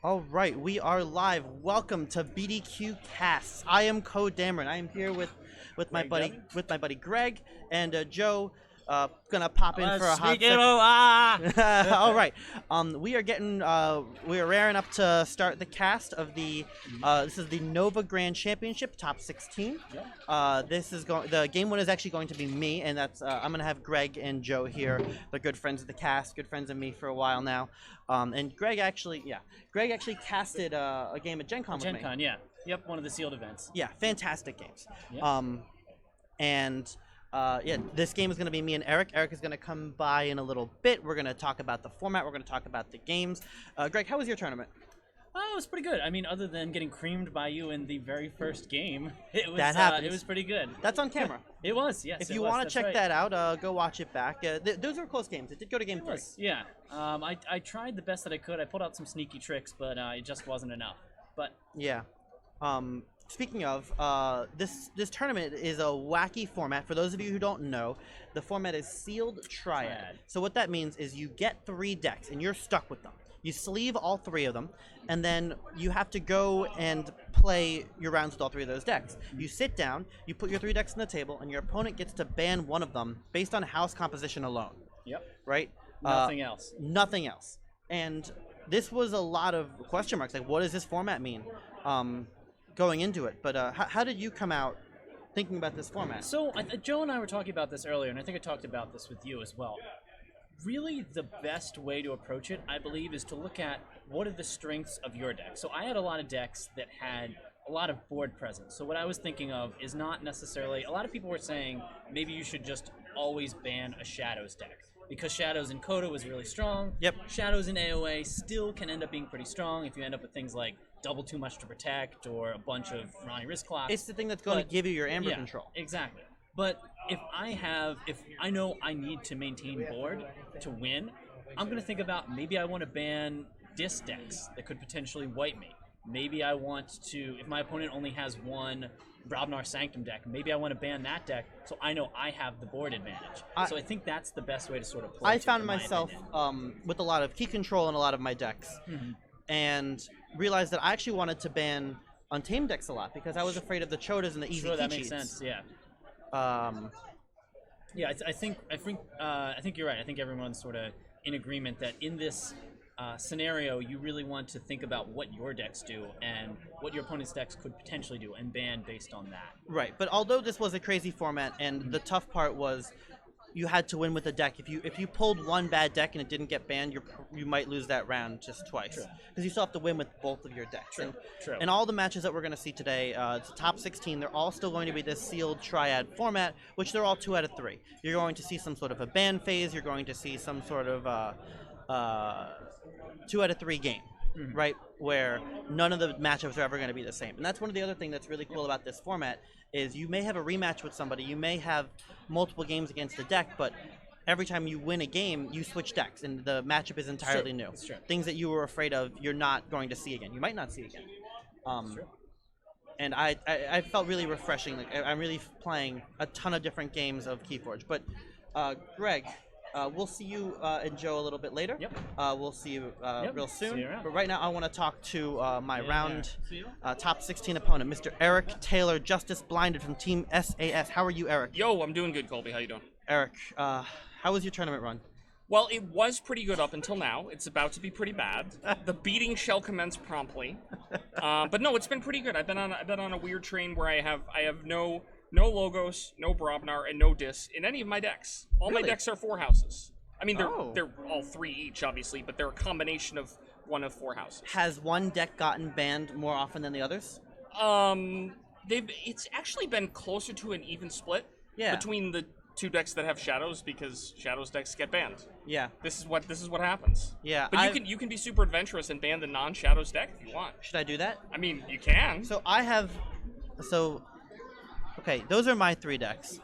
All right, we are live. Welcome to BDQ Casts. I am CoDameron. I am here with my buddy Greg and Joe. Gonna pop in for a hot second. All right. We are raring up to start the cast of the. This is the Nova Grand Championship, top 16. Yep. The game winner is actually going to be me, and that's I'm gonna have Greg and Joe here. They're good friends of the cast, good friends of me for a while now. And Greg actually casted a game at Gen Con with me. Gen Con, yeah. Yep, one of the sealed events. Yeah, fantastic games. Yep. This game is going to be me and Eric. Eric is going to come by in a little bit. We're going to talk about the format. We're going to talk about the games. Greg, how was your tournament? Oh, it was pretty good. I mean, other than getting creamed by you in the very first game, it was pretty good. That's on camera. It was, yes. If you want to check that out, go watch it back. Those were close games. It did go to game 3. Yeah. I tried the best that I could. I pulled out some sneaky tricks, but it just wasn't enough. But yeah. Speaking of, this tournament is a wacky format. For those of you who don't know, the format is sealed triad. So what that means is you get 3 decks, and you're stuck with them. You sleeve all 3 of them, and then you have to go and play your rounds with all 3 of those decks. You sit down, you put your 3 decks on the table, and your opponent gets to ban one of them based on house composition alone. Yep. Right? Nothing else. Nothing else. And this was a lot of question marks. Like, what does this format mean? Going into it, but how did you come out thinking about this format? So Joe and I were talking about this earlier, and I think I talked about this with you as well. Really, the best way to approach it, I believe, is to look at what are the strengths of your deck. So I had a lot of decks that had a lot of board presence. So what I was thinking of is not necessarily, a lot of people were saying maybe you should just always ban a Shadows deck. Because Shadows in Coda was really strong. Yep. Shadows in AOA still can end up being pretty strong if you end up with things like double too much to protect or a bunch of Ronnie wrist clocks. It's the thing that's going to give you your Amber control. Exactly. But if I know I need to maintain board to win, I'm going to think about maybe I want to ban disc decks that could potentially wipe me. Maybe I want to, if my opponent only has one Brobnar Sanctum deck, maybe I want to ban that deck so I know I have the board advantage. So I think that's the best way to sort of play. I found myself with a lot of key control in a lot of my decks, and realized that I actually wanted to ban Untamed decks a lot because I was afraid of the Chodas and the easy key that cheats. makes sense, yeah. I think you're right. I think everyone's sort of in agreement that in this scenario, you really want to think about what your decks do and what your opponent's decks could potentially do and ban based on that. Right, but although this was a crazy format, and the tough part was you had to win with the deck. If you pulled one bad deck and it didn't get banned, you might lose that round just twice. Because you still have to win with both of your decks. True. And all the matches that we're going to see today, it's the top 16, they're all still going to be this sealed triad format, which they're all 2 out of 3. You're going to see some sort of a ban phase. You're going to see some sort of 2 out of 3 game, right? Where none of the matchups are ever going to be the same. And that's one of the other things that's really cool about this format is you may have a rematch with somebody. You may have multiple games against the deck, but every time you win a game, you switch decks, and the matchup is entirely new. Things that you were afraid of, you're not going to see again. You might not see again. And I felt really refreshing. Like I'm really playing a ton of different games of Keyforge. But Greg, we'll see you and Joe a little bit later. Yep. We'll see you real soon. See you around. But right now, I want to talk to my top 16 opponent, Mr. Eric Taylor, JusticeBlinded from Team SAS. How are you, Eric? Yo, I'm doing good, Colby. How you doing? Eric, how was your tournament run? Well, it was pretty good up until now. It's about to be pretty bad. The beating shall commence promptly. But no, it's been pretty good. I've been on a weird train where I have no Logos, no Brobnar, and no Dis in any of my decks. All my decks are 4 houses. I mean, they're all 3 each, obviously, but they're a combination of one of 4 houses. Has one deck gotten banned more often than the others? It's actually been closer to an even split between the 2 decks that have Shadows because Shadows decks get banned. Yeah. This is what happens. Yeah. But you can be super adventurous and ban the non-Shadows deck if you want. Should I do that? I mean, you can. So I have okay, those are my 3 decks.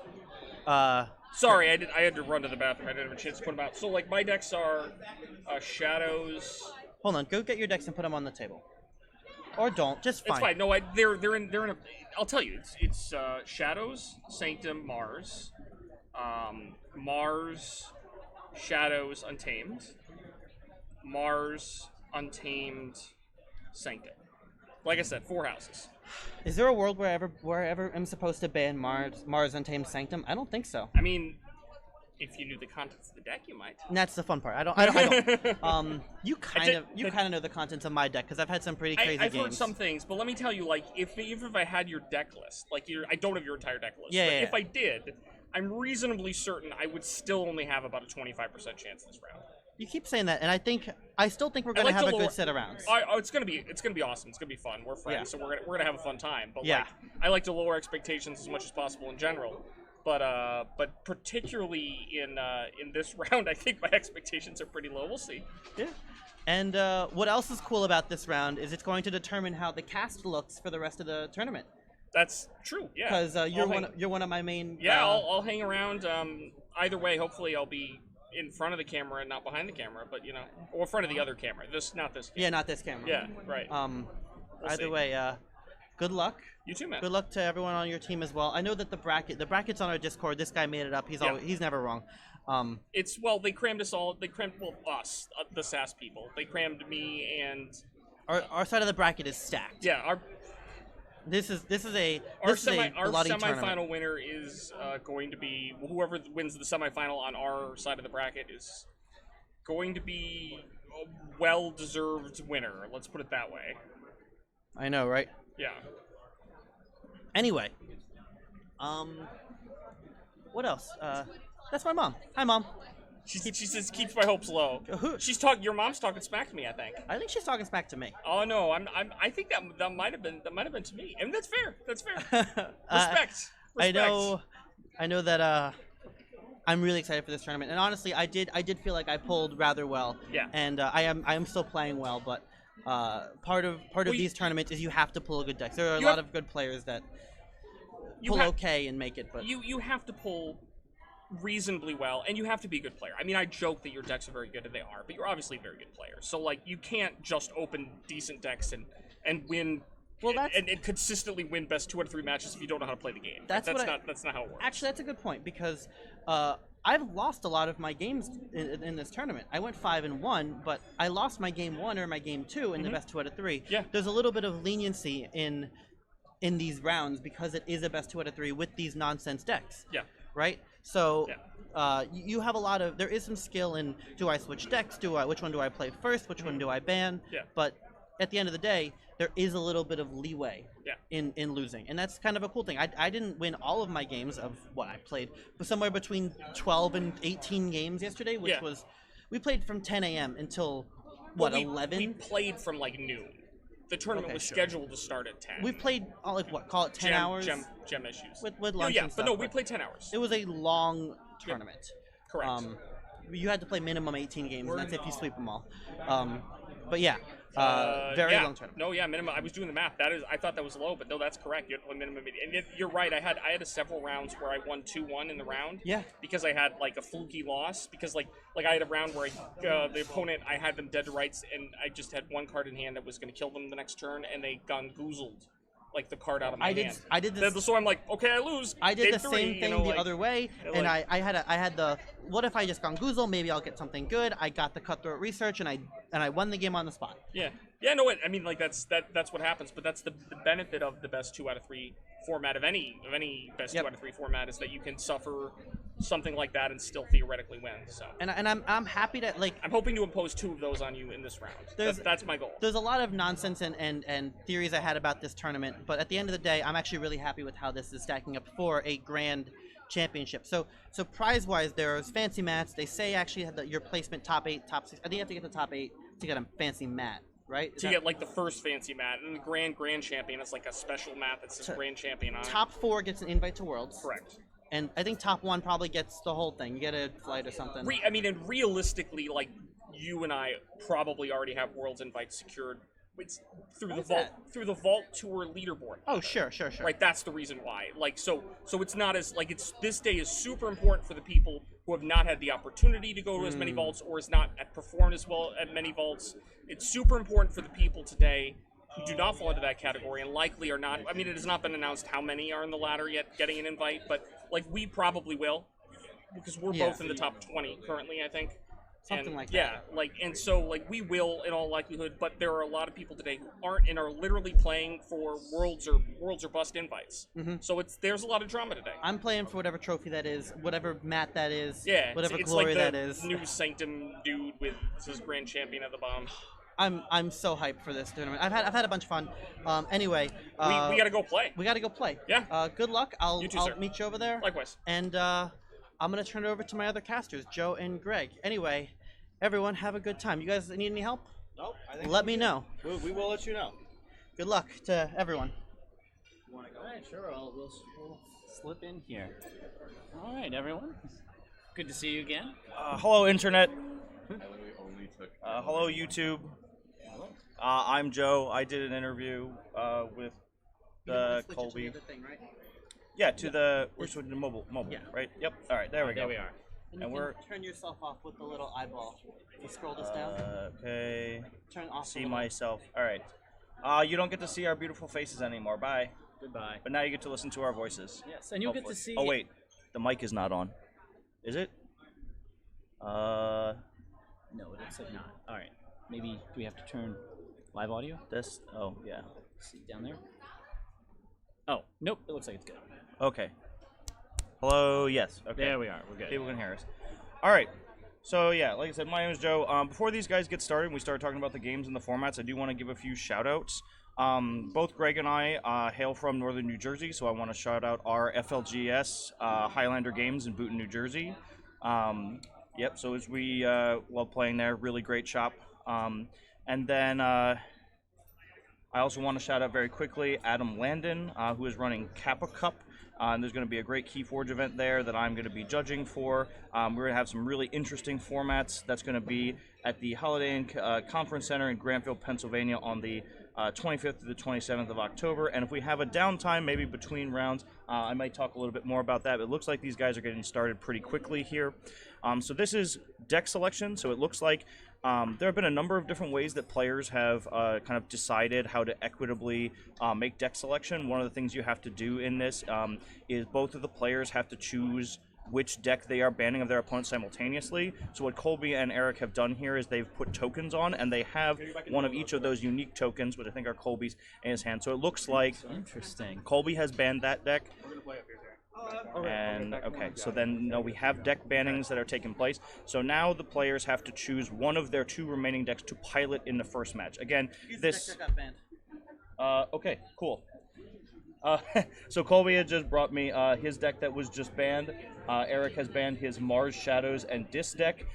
Sorry, I had to run to the bathroom. I didn't have a chance to put them out. So like my decks are Shadows. Hold on, go get your decks and put them on the table. Or don't, just fine. It's fine. No, they're in a. I'll tell you, it's Shadows, Sanctum, Mars, Mars, Shadows, Untamed, Mars, Untamed, Sanctum. Like I said, 4 houses. Is there a world wherever I'm supposed to ban Mars Untamed Sanctum? I don't think so. I mean, if you knew the contents of the deck, you might. And that's the fun part. I don't. You kind of know the contents of my deck because I've had some pretty crazy I've games. heard some things, but let me tell you, like, even if I had your deck list, like, I don't have your entire deck list. Yeah, but yeah, if I did, I'm reasonably certain I would still only have about a 25% chance this round. You keep saying that, and I still think we're gonna have a good set of rounds. It's gonna be awesome. It's gonna be fun. We're friends, so we're gonna have a fun time. But Yeah. like, I like to lower expectations as much as possible in general. But particularly in this round, I think my expectations are pretty low. We'll see. Yeah. And what else is cool about this round is it's going to determine how the cast looks for the rest of the tournament. That's true. Yeah. Because you're one of my main. Yeah, I'll hang around. Either way, hopefully I'll be in front of the camera and not behind the camera, but or in front of the other camera. Not this camera. Yeah, not this camera. Yeah, right. We'll either way, good luck. You too, man. Good luck to everyone on your team as well. I know that the bracket's on our Discord. This guy made it up. He's never wrong. They crammed us all. They crammed us, the SAS people. They crammed me and our side of the bracket is stacked. Yeah, This is a our bloody semifinal tournament. winner is going to be whoever wins the semifinal on our side of the bracket is going to be a well-deserved winner. Let's put it that way. I know, right? Yeah. Anyway, what else? That's my mom. Hi, Mom. She just keeps my hopes low. Your mom's talking smack to me, I think. I think she's talking smack to me. Oh no, I think that might have been to me, and that's fair. That's fair. Respect. I know that I'm really excited for this tournament, and honestly, I did feel like I pulled rather well. Yeah. And I am still playing well, but part of these tournaments is you have to pull a good deck. There are a lot of good players that pull okay and make it, but you have to pull reasonably well, and you have to be a good player. I mean, I joke that your decks are very good, and they are, but you're obviously a very good player. So, like, you can't just open decent decks and win. Well, and consistently win best 2 out of 3 matches if you don't know how to play the game. That's not how it works. Actually, that's a good point because I've lost a lot of my games in this tournament. I went 5-1, but I lost my game 1 or my game 2 in the best 2 out of 3. Yeah. There's a little bit of leniency in these rounds because it is a best 2 out of 3 with these nonsense decks. Yeah. Right. So you have a lot of. There is some skill in do I switch decks? Which one do I play first? Which one do I ban? Yeah. But at the end of the day, there is a little bit of leeway in losing, and that's kind of a cool thing. I didn't win all of my games of what I played, but somewhere between 12 and 18 games yesterday, which was we played from 10 a.m. until 11. We played from like noon. The tournament was scheduled to start at 10. We played call it 10 hours. Gem issues. With lunch and stuff. But no, we played 10 hours. It was a long tournament. Correct. You had to play minimum 18 games, and that's if you sweep them all. But yeah, very long tournament. No, yeah, minimum. I was doing the math. I thought that was low, but no, that's correct. You had to play minimum. And you're right. I had several rounds where I won 2-1 in the round. Yeah. Because I had like a fluky loss. Because like I had a round where the opponent, I had them dead to rights, and I just had one card in hand that was going to kill them the next turn, and they gongoozled like the card out of my hand. I did this. So I'm like, okay, I lose. I did the 3, same thing the other way, and I had the what if I just gongoozle? Maybe I'll get something good. I got the cutthroat research, and I won the game on the spot. Yeah. Yeah, no, I mean, like that's what happens, but that's the benefit of the best 2 out of 3 format of any best 2 out of 3 format is that you can suffer something like that and still theoretically win. So. And I'm happy to I'm hoping to impose 2 of those on you in this round. That's my goal. There's a lot of nonsense and theories I had about this tournament, but at the end of the day, I'm actually really happy with how this is stacking up for a grand championship. So prize-wise, there's fancy mats. They say actually your placement top 8, top 6. I think you have to get the top 8 to get a fancy mat. Right? To get like the first fancy mat, and the grand champion is like a special mat that says grand champion on it. Top 4 gets an invite to Worlds. Correct. And I think top 1 probably gets the whole thing. You get a flight or something. I mean, and realistically, like you and I probably already have Worlds invites secured. It's through the Vault Tour leaderboard. Oh, sure. Right, that's the reason why. Like, so it's not as like this day is super important for the people who have not had the opportunity to go to as many vaults or has not performed as well at many vaults. It's super important for the people today who do not fall into that category and likely are not. I mean, it has not been announced how many are in the ladder yet getting an invite, but like we probably will because we're both in the top 20 currently, I think. Something like that. Yeah, and so we will in all likelihood, but there are a lot of people today who aren't and are literally playing for worlds or bust invites. So there's a lot of drama today. I'm playing for whatever trophy that is, whatever mat that is, Yeah, whatever it's glory like the that is. new Sanctum dude with his grand champion at the bottom. I'm so hyped for this tournament. I've had a bunch of fun. Anyway, We gotta go play. we gotta go play. Yeah. Good luck. I'll You too, sir. meet you over there. Likewise. And I'm gonna turn it over to my other casters, Joe and Greg. Anyway, everyone have a good time. You guys need any help? Nope. I think Let me know. we will let you know. Good luck to everyone. You want to go? All right, sure. We'll slip in here. All right, everyone. Good to see you again. Hello, Internet. Hello, YouTube. I'm Joe. I did an interview with Colby. Yeah, to the we're switching to mobile, Yeah. right? Yep. All right, there we go. There we are. And, And you we're- can turn yourself off with the little eyeball. If you scroll this down, Okay. turn off. See the little- myself. All right. You don't get to see our beautiful faces anymore. Bye. Goodbye. But now you get to listen to our voices. Yes, and you'll get Hopefully. to see. Oh wait, the mic is not on. Is it? No, it looks like not. All right. Maybe do we have to turn live audio? This. Oh yeah. See down there. Oh, nope. It looks like it's good. Okay. Hello. Yes. Okay. There we are. We're good. People can hear us. All right. So yeah, like I said, my name is Joe. Before these guys get started, and we start talking about the games and the formats, I do want to give a few shout-outs. Both Greg and I hail from northern New Jersey, so I want to shout out our FLGS Highlander Games in Boonton, New Jersey. Yep. So as we love playing there, really great shop. And then I also want to shout out very quickly Adam Landon, who is running Kappa Cup. And there's going to be a great Keyforge event there that I'm going to be judging for. We're going to have some really interesting formats. That's going to be at the Holiday Inn Conference Center in Granville, Pennsylvania on the 25th to the 27th of October. And if we have a downtime, maybe between rounds, I might talk a little bit more about that. But it looks like these guys are getting started pretty quickly here. So this is deck selection. So it looks like there have been a number of different ways that players have kind of decided how to equitably make deck selection. One of the things you have to do in this is both of the players have to choose which deck they are banning of their opponent simultaneously. So what Colby and Eric have done here is they've put tokens on, and they have one of each of those unique tokens, which I think are Colby's, in his hand. So it looks like Interesting. Colby has banned that deck. And okay, so then no, we have deck bannings that are taking place. So now the players have to choose one of their two remaining decks to pilot in the first match. Again, this. Okay, cool. So Colby had just brought me his deck that was just banned. Eric has banned his Mars Shadows and Dis deck.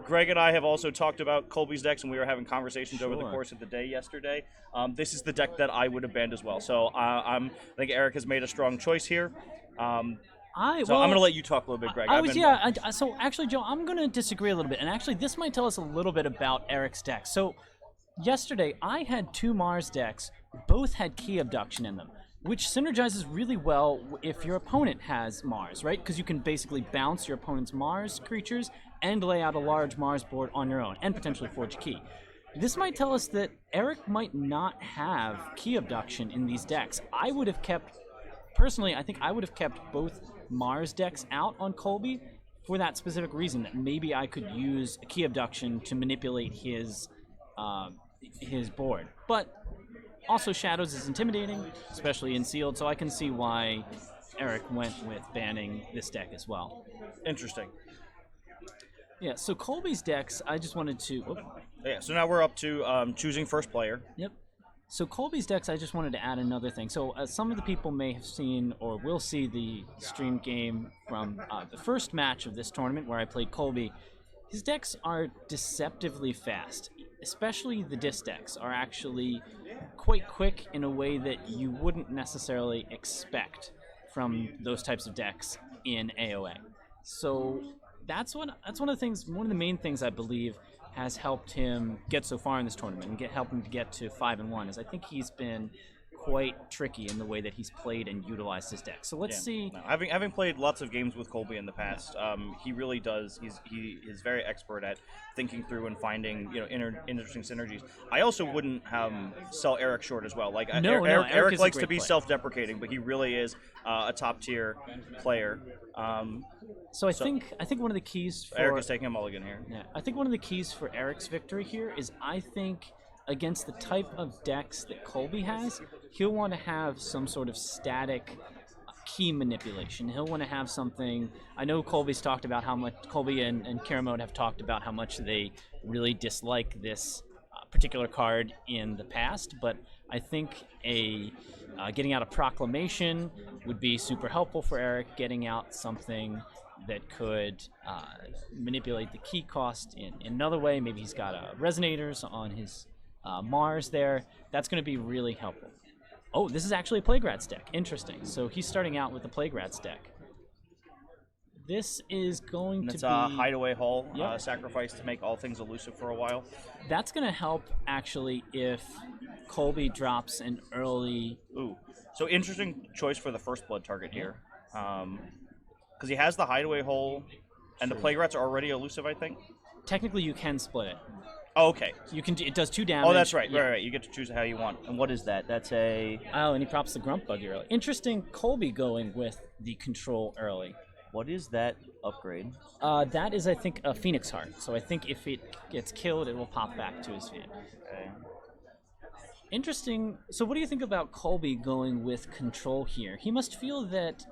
Greg and I have also talked about Colby's decks, and we were having conversations over the course of the day yesterday. This is the deck that I would have banned as well. So I think Eric has made a strong choice here. I'm going to let you talk a little bit, Greg. So actually, Joe, I'm going to disagree a little bit, and actually, this might tell us a little bit about Eric's deck. So yesterday, I had two Mars decks. Both had Key Abduction in them, which synergizes really well if your opponent has Mars, right? Because you can basically bounce your opponent's Mars creatures and lay out a large Mars board on your own, and potentially forge a key. This might tell us that Eric might not have Key Abduction in these decks. Personally, I think I would have kept both Mars decks out on Colby for that specific reason, that maybe I could use a Key Abduction to manipulate his board. But also, Shadows is intimidating, especially in Sealed, so I can see why Eric went with banning this deck as well. Interesting. Yeah, so Colby's decks, I just wanted to... Yeah, so now we're up to choosing first player. Yep. So Colby's decks, I just wanted to add another thing. So some of the people may have seen or will see the stream game from the first match of this tournament where I played Colby. His decks are deceptively fast. Especially the Dis decks are actually quite quick in a way that you wouldn't necessarily expect from those types of decks in AOA. So that's one of the main things I believe has helped him get so far in this tournament and helped him to get to 5-1. Is I think he's been quite tricky in the way that he's played and utilized his deck. So let's see. No, having played lots of games with Colby in the past, he really does. He is very expert at thinking through and finding interesting synergies. I also wouldn't sell Eric short as well. Like Eric likes to be self-deprecating, but he really is a top tier player. So I think one of the keys for Eric is taking a mulligan here. Yeah, I think one of the keys for Eric's victory here is I think against the type of decks that Colby has, he'll want to have some sort of static key manipulation. He'll want to have something. I know Colby's talked about how much Colby and Karamode have talked about how much they really dislike this particular card in the past, but I think getting out a proclamation would be super helpful for Eric. Getting out something that could manipulate the key cost in another way. Maybe he's got resonators on his Mars there. That's going to be really helpful. Oh, this is actually a Plague Rats deck. Interesting. So he's starting out with a Plague Rats deck. This is going to be a hideaway hall sacrifice to make all things elusive for a while. That's going to help actually if Colby drops an early. Ooh, so interesting choice for the first blood target here, because he has the hideaway hole, and the Plague Rats are already elusive. I think. Technically, you can split it. Oh, okay. You can. It does 2 damage. Oh, that's right. Yeah. Right. You get to choose how you want. And what is that? That's a... Oh, and he props the Grump Buggy early. Interesting, Colby going with the control early. What is that upgrade? That is, I think, a Phoenix Heart. So I think if it gets killed, it will pop back to his hand. Okay. Interesting. So what do you think about Colby going with control here? He must feel that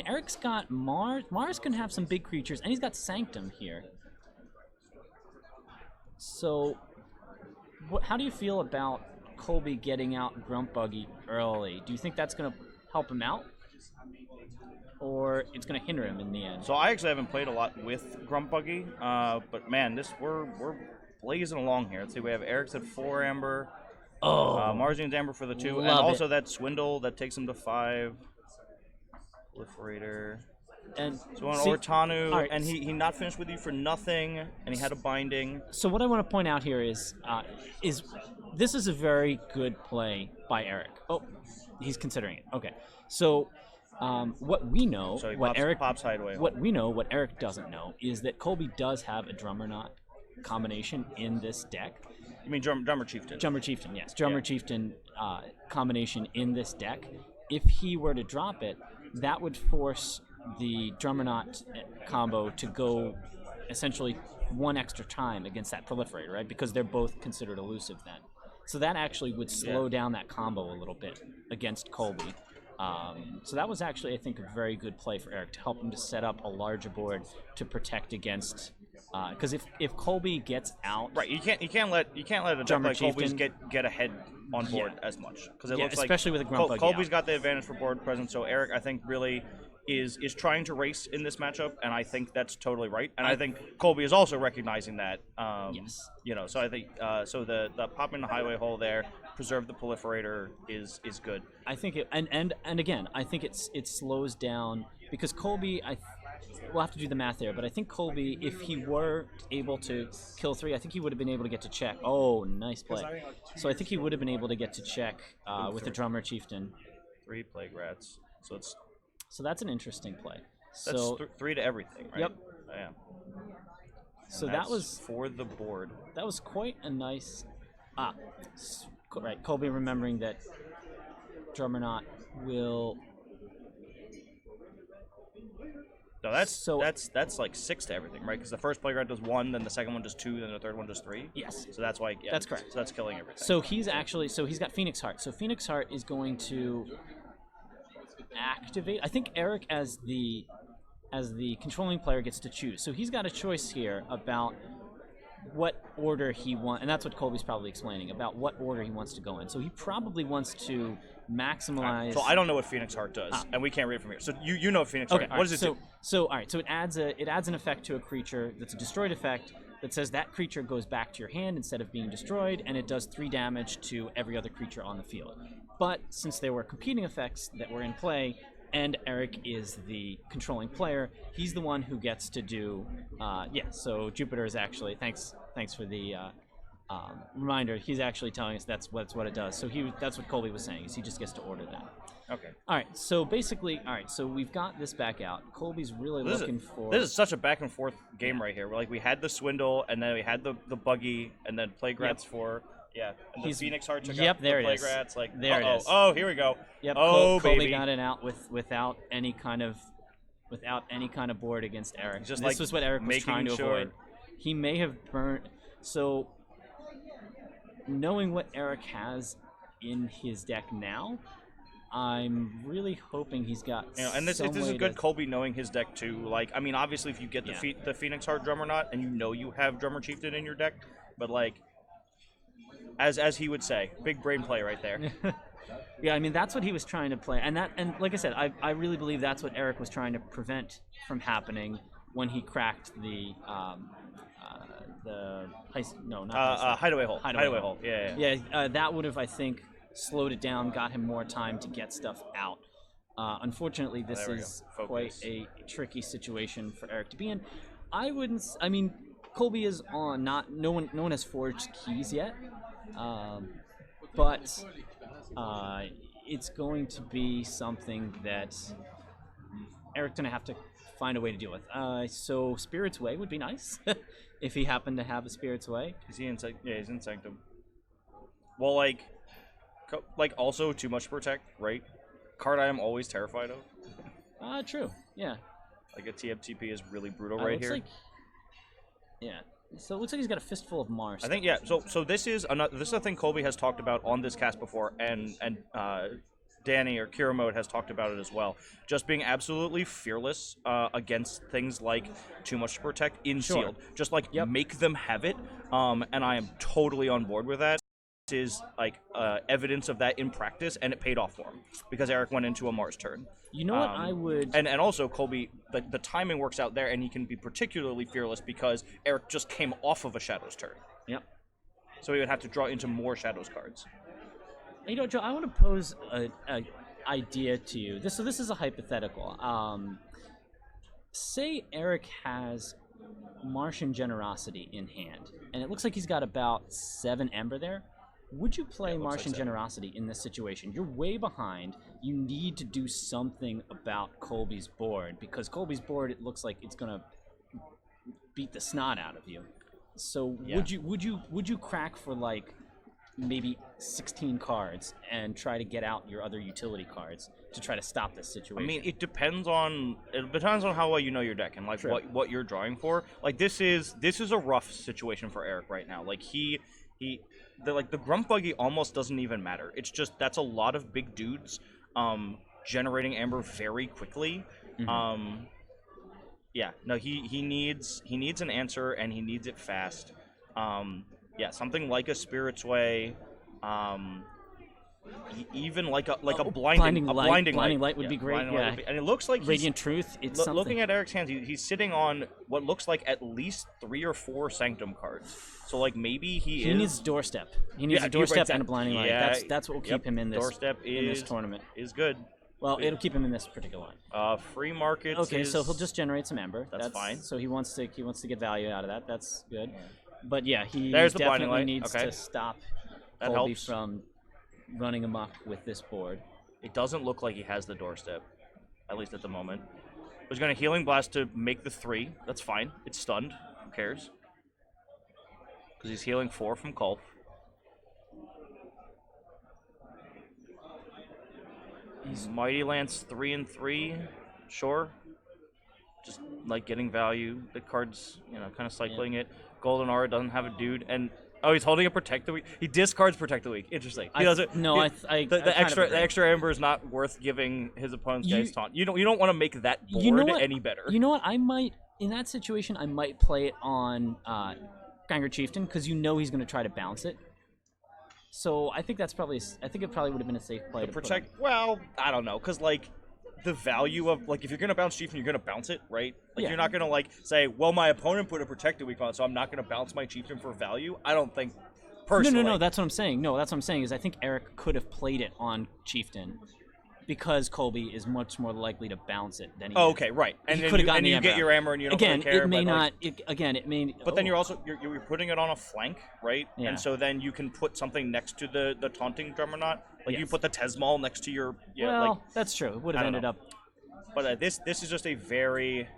Eric's got Mars. Mars can have some big creatures, and he's got Sanctum here. So, how do you feel about Colby getting out Grump Buggy early? Do you think that's going to help him out? Or it's going to hinder him in the end? So I actually haven't played a lot with Grump Buggy, but man, we're blazing along here. Let's see, we have Eric's at 4 Amber, Marzian's Amber for the 2, and also that Swindle that takes him to 5. Proliferator. And so on Ortanu, right. And he not finished with you for nothing, and he had a binding. So what I want to point out here is this is a very good play by Eric. Oh, he's considering it. Okay, so what we know, so what pops Hideaway. What we know, what Eric doesn't know, is that Colby does have a Drummer Knot combination in this deck. You mean Drummer Chieftain? Drummer Chieftain, yes. Drummer Chieftain combination in this deck. If he were to drop it, that would force the Drummer Knot combo to go essentially 1 extra time against that Proliferator, right? Because they're both considered elusive then. So that actually would slow down that combo a little bit against Colby. So that was actually, I think, a very good play for Eric to help him to set up a larger board to protect against. Because if Colby gets out, right, you can't let a deck like Colby's get ahead on board as much, because it looks especially like with a Grump Buggy Colby's got the advantage for board presence. So Eric, I think, really is trying to race in this matchup, and I think that's totally right. And I think Colby is also recognizing that. Yes. So I think so the popping the highway hole there, preserve the Proliferator is good. I think it and again, I think it slows down because Colby. We'll have to do the math there, but I think Colby, if he were able to kill 3, I think he would have been able to get to check. Oh, nice play. So I think he would have been able to get to check with the Drummer Chieftain. 3 Plague Rats. So that's an interesting play. That's so 3 to everything, right? Yep. Yeah. So that was for the board. That was quite a nice. Right. Colby remembering that Drummer Knot will. No, that's like 6 to everything, right? Because the first Plague Rat does 1, then the second one does 2, then the third one does 3. Yes. So that's why. Yeah, that's correct. So that's killing everything. So he's got Phoenix Heart. So Phoenix Heart is going to activate. I think Eric as the controlling player gets to choose. So he's got a choice here about what order he wants, and that's what Colby's probably explaining about what order he wants to go in. So he probably wants to maximize. So I don't know what Phoenix Heart does, and we can't read it from here. So you know Phoenix Heart. What does it do? So all right. So it adds an effect to a creature that's a destroyed effect that says that creature goes back to your hand instead of being destroyed, and it does 3 damage to every other creature on the field. But since there were competing effects that were in play, and Eric is the controlling player, he's the one who gets to do. So Jupiter is actually thanks for the Reminder, he's actually telling us that's what it does. So that's what Colby was saying, is he just gets to order that. Okay. All right, so basically, so we've got this back out. Colby's really looking for... This is such a back and forth game right here. Like, we had the Swindle, and then we had the Buggy, and then Plague Rats for... Yeah, and the Phoenix Heart took out the Plague Rats. Like, there it is. Oh, here we go. Yep, oh, Colby baby. got it out without any kind of board against Eric. Just this was what Eric was trying to avoid. He may have burned... So, knowing what Eric has in his deck now... I'm really hoping he's got. And this is good. Colby knowing his deck too. Like, I mean, obviously, if you get the Phoenix Heart Drummer Knot, and you have Drummer Chieftain in your deck, but like, as he would say, big brain play right there. Yeah, I mean that's what he was trying to play, and like I said, I really believe that's what Eric was trying to prevent from happening when he cracked the Hideaway Hole. Hideaway Hole. Yeah. That would have, I think, slowed it down, got him more time to get stuff out. Unfortunately, this is quite a tricky situation for Eric to be in. I mean, Colby is on. No one has forged keys yet, but it's going to be something that Eric's gonna have to find a way to deal with. So Spirit's Way would be nice if he happened to have a Spirit's Way. Is he in? Yeah, he's in Sanctum. Well, like also too much to protect, right? Card I am always terrified of. True. Yeah. Like a TFTP is really brutal right here. Yeah. So it looks like he's got a fistful of Mars. I think So this is a thing Colby has talked about on this cast before, and Danny or Kira Mode has talked about it as well. Just being absolutely fearless against things like too much to protect in sealed. Just like make them have it. And I am totally on board with that. Is like evidence of that in practice, and it paid off for him because Eric went into a Mars turn. You know what I would... And also Colby, the timing works out there, and he can be particularly fearless because Eric just came off of a Shadows turn. Yep. So he would have to draw into more Shadows cards. You know, Joe, I want to pose an idea to you. This is a hypothetical. Say Eric has Martian Generosity in hand, and it looks like he's got about 7 Ember there. Would you play Martian Generosity in this situation? You're way behind. You need to do something about Colby's board, because Colby's board, it looks like it's gonna beat the snot out of you. So would you crack for like maybe 16 cards and try to get out your other utility cards to try to stop this situation? I mean, it depends on how well you know your deck and like what you're drawing for. Like this is a rough situation for Eric right now. Like the Grunt Buggy almost doesn't even matter. It's just that's a lot of big dudes generating Amber very quickly. Mm-hmm. Yeah, no, he needs an answer, and he needs it fast. Yeah, something like a Spirit's Way, even like a blinding light would be great. Yeah, and it looks like Radiant Truth. It's looking at Eric's hands, he's sitting on what looks like at least 3 or 4 Sanctum cards. So like maybe he needs Doorstep. He needs a Doorstep and a Blinding Light. That's what will keep him in this Doorstep in this tournament. Is good. Well, it'll keep him in this particular line. Free markets. Okay, so he'll just generate some Ember. That's fine. So he wants to get value out of that. That's good. But yeah, he There's the definitely Blinding Light. needs to stop Colby from running amok with this board. It doesn't look like he has the Doorstep, at least at the moment. He's going to Healing Blast to make the 3. That's fine. It's stunned. Who cares? Because he's healing 4 from Culp. He's Mighty Lance 3 and 3. Sure. Just like getting value. The card's, kind of cycling it. Golden Aura doesn't have a dude, and he's holding a Protect the Weak. He discards Protect the Weak. Interesting. He doesn't. No, the extra Ember is not worth giving his opponent's guys taunt. You don't want to make that board any better. You know what? I might in that situation. I might play it on Ganger Chieftain because he's going to try to bounce it. So I think it probably would have been a safe play. Protect. Well, I don't know, because like. The value of, like, if you're going to bounce Chieftain, you're going to bounce it, right? Like, you're not going to, like, say, well, my opponent put a Protected Weak on, so I'm not going to bounce my Chieftain for value. I don't think, personally. No, that's what I'm saying. No, that's what I'm saying is I think Eric could have played it on Chieftain because Colby is much more likely to bounce it than he Oh, is. okay, right. And He then coulda you, gotten and the you Amber get out. your Amber and you don't Again, really care. it may but, not. Again, it may. But then you're also you're putting it on a flank, right? Yeah. And so then you can put something next to the taunting Drummernaut. Like you Yes. put the Tesmal next to your Well, that's true. It would I have don't ended know. up. But this is just a very,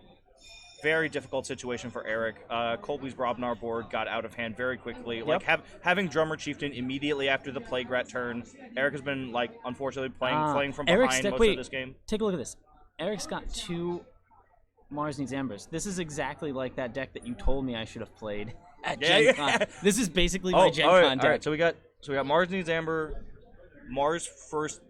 very difficult situation for Eric. Colby's Brobnar board got out of hand very quickly. Like having Drummer Chieftain immediately after the Plague Rat turn. Eric has been like unfortunately playing from Eric's behind deck- most wait, of this game. Take a look at this. Eric's got 2 Mars Needs Embers. This is exactly like that deck that you told me I should have played at Gen Con. This is basically my Gen Con deck. All right. So we got Mars Needs Amber, Mars first.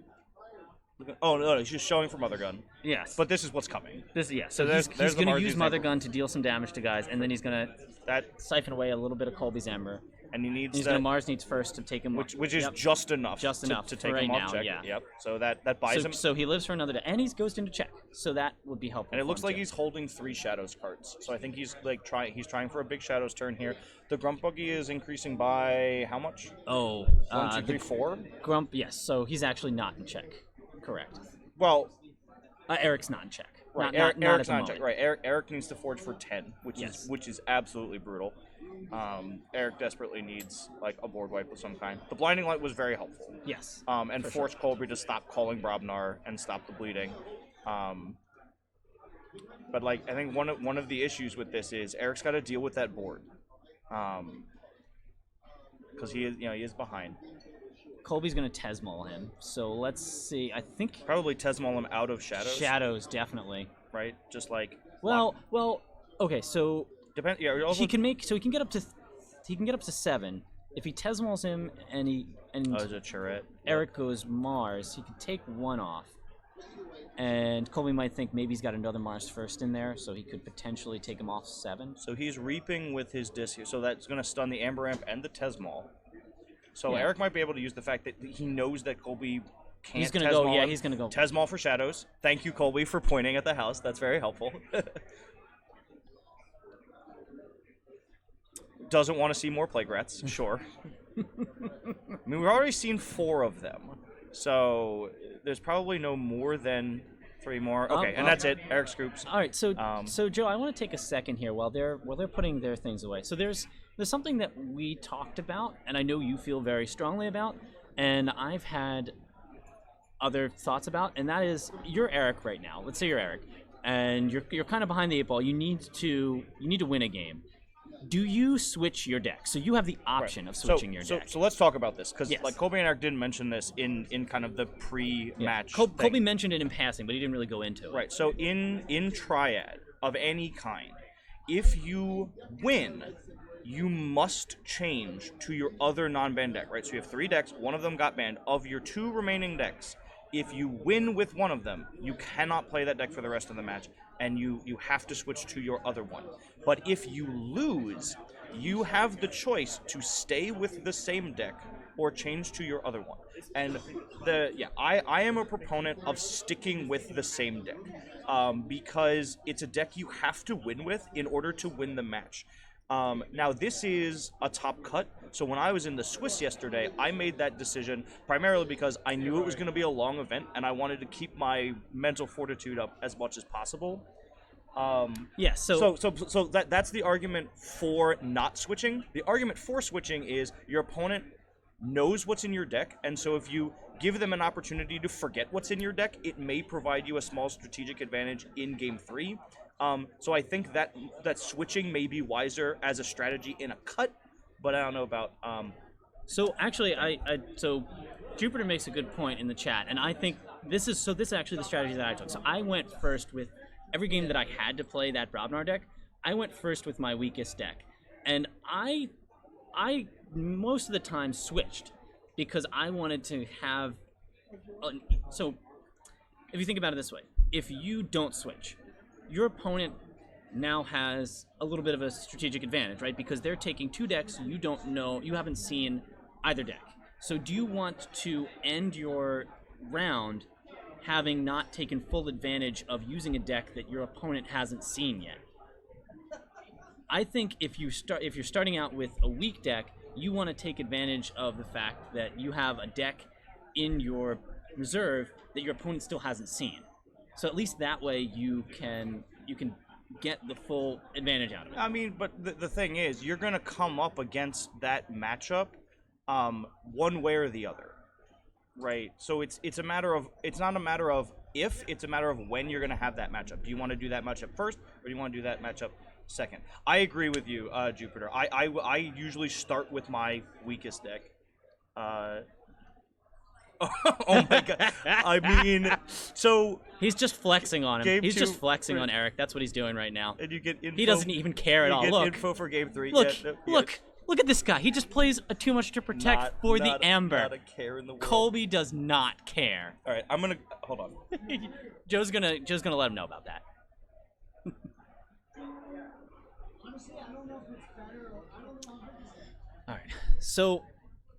Oh no, he's just showing for Mother Gun. Yes. But this is what's coming. This, yeah. So So there's he's the going to Mars use Needs Mother Amber. Gun to deal some damage to guys, and then he's going to That siphon away a little bit of Colby's Ember. and he needs He's that, going to Mars Needs first to take him which is Yep. just enough. Just enough to for take right him off now, check. yeah. Yep. So that buys him. So he lives for another day, and he's ghosted into check. So that would be helpful. And it for looks him like too. he's holding 3 Shadows cards. So I think he's like trying for a big Shadows turn here. The Grump Buggy is increasing by how much? Oh, 1, 2, the 3, 4? Grump. Yes. So he's actually not in check. Correct. Well, Eric's not in check. right. Not at Eric's the not moment. check. Right. Eric needs to forge for 10, which is absolutely brutal. Eric desperately needs like a board wipe of some kind. The Blinding Light was very helpful. Yes. And forced Colby to stop calling Brobnar and stop the bleeding. But like I think one of the issues with this is Eric's got to deal with that board, because he is behind. Colby's going to Tesmal him. So let's see. I think Probably Tesmal him out of Shadows. Shadows definitely. Right? Just like Well. Okay. So depend. Yeah. Also, he can get up to 7 if he Tesmals him and Oh, is it Charette? Eric goes Mars. He could take 1 off. And Colby might think maybe he's got another Mars first in there, so he could potentially take him off 7. So he's reaping with his disc here. So that's going to stun the Amber Amp and the Tesmal. So Yeah. Eric might be able to use the fact that he knows that Colby can't. He's gonna go. Tesmal Yeah, him. he's gonna go. Tesmal for Shadows. Thank you, Colby, for pointing at the house. That's very helpful. Doesn't want to see more Plague Rats, sure. I mean, we've already seen 4 of them. So there's probably no more than 3 more. Okay, and that's it. Eric scoops. All right, so Joe, I want to take a second here while they're putting their things away. So there's something that we talked about, and I know you feel very strongly about, and I've had other thoughts about, and that is you're Eric right now. Let's say you're Eric, and you're kind of behind the 8 ball. You need to win a game. Do you switch your deck? So you have the option of switching your deck. So let's talk about this, because Yes. like Colby and Eric didn't mention this in kind of the pre-match. thing. Colby mentioned it in passing, but he didn't really go into it. Right. So in Triad of any kind, if you win, you must change to your other non-banned deck. Right. So you have 3 decks. One of them got banned. Of your 2 remaining decks, if you win with one of them, you cannot play that deck for the rest of the match, and you have to switch to your other one. But if you lose, you have the choice to stay with the same deck or change to your other one. And I am a proponent of sticking with the same deck, because it's a deck you have to win with in order to win the match. Now this is a top cut, so when I was in the Swiss yesterday, I made that decision primarily because I knew it was going to be a long event, and I wanted to keep my mental fortitude up as much as possible. Yeah. So That's the argument for not switching. The argument for switching is your opponent knows what's in your deck, and so if you give them an opportunity to forget what's in your deck, it may provide you a small strategic advantage in Game 3. So I think that switching may be wiser as a strategy in a cut, but I don't know about. So actually, so Jupiter makes a good point in the chat, and I think this is actually the strategy that I took. So I went first with every game that I had to play that Brobnar deck. I went first with my weakest deck, and I most of the time switched because I wanted to have. So if you think about it this way, if you don't switch, your opponent now has a little bit of a strategic advantage, right? Because they're taking 2 decks you don't know, you haven't seen either deck. So do you want to end your round having not taken full advantage of using a deck that your opponent hasn't seen yet? I think if you're starting out with a weak deck, you want to take advantage of the fact that you have a deck in your reserve that your opponent still hasn't seen. So at least that way you can get the full advantage out of it. I mean, but the thing is, you're going to come up against that matchup one way or the other, right? So it's not a matter of if, it's a matter of when you're going to have that matchup. Do you want to do that matchup first, or do you want to do that matchup second? I agree with you, Jupiter. I usually start with my weakest deck. Oh my god! I mean, so he's just flexing on him. Game He's just 2 flexing on Eric. That's what he's doing right now. and you get info. He doesn't even care at all. You get Look, info for game 3. look, Yeah, no, look at this guy. He just plays a too much to protect not- for not- the Amber. Not a care in the world. Colby does not care. All right, I'm gonna hold on. Joe's gonna let him know about that. All right. So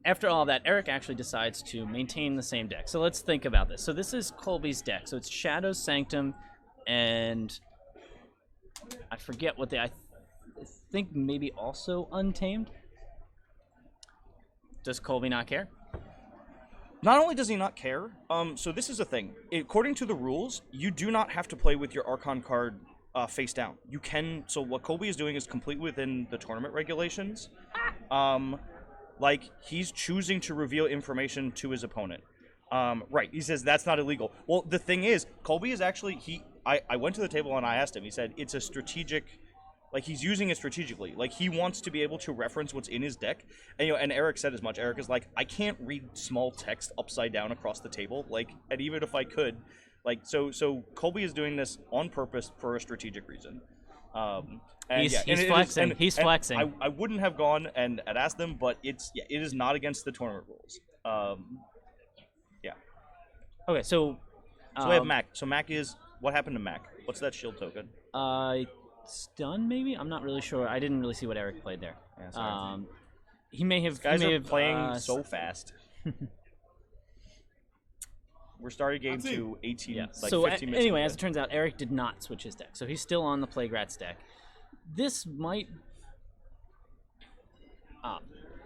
after all that, Eric actually decides to maintain the same deck. So let's think about this. So this is Colby's deck. So it's Shadow's Sanctum, and I forget what I think maybe also Untamed. Does Colby not care? Not only does he not care, so this is the thing. According to the rules, you do not have to play with your Archon card face down. You can. So what Colby is doing is completely within the tournament regulations. Like, he's choosing to reveal information to his opponent. Right, he says that's not illegal. Well, the thing is, Colby is actually, I went to the table and I asked him, he said it's a strategic, like, he's using it strategically. Like, he wants to be able to reference what's in his deck. And, and Eric said as much. Eric is like, I can't read small text upside down across the table. Like, and even if I could, like, so Colby is doing this on purpose for a strategic reason. He's flexing. He's flexing. I wouldn't have gone and asked them, but it is not against the tournament rules. Yeah. Okay, so So we have Mac. So Mac is, what happened to Mac? What's that shield token? Stun maybe. I'm not really sure. I didn't really see what Eric played there. Yeah, sorry. He may have. Guys he may are have, playing so fast. We're starting game 2, 18, Yeah. like So 15 minutes. anyway, into as it turns out, Eric did not switch his deck, so he's still on the Plague Rats deck. This might.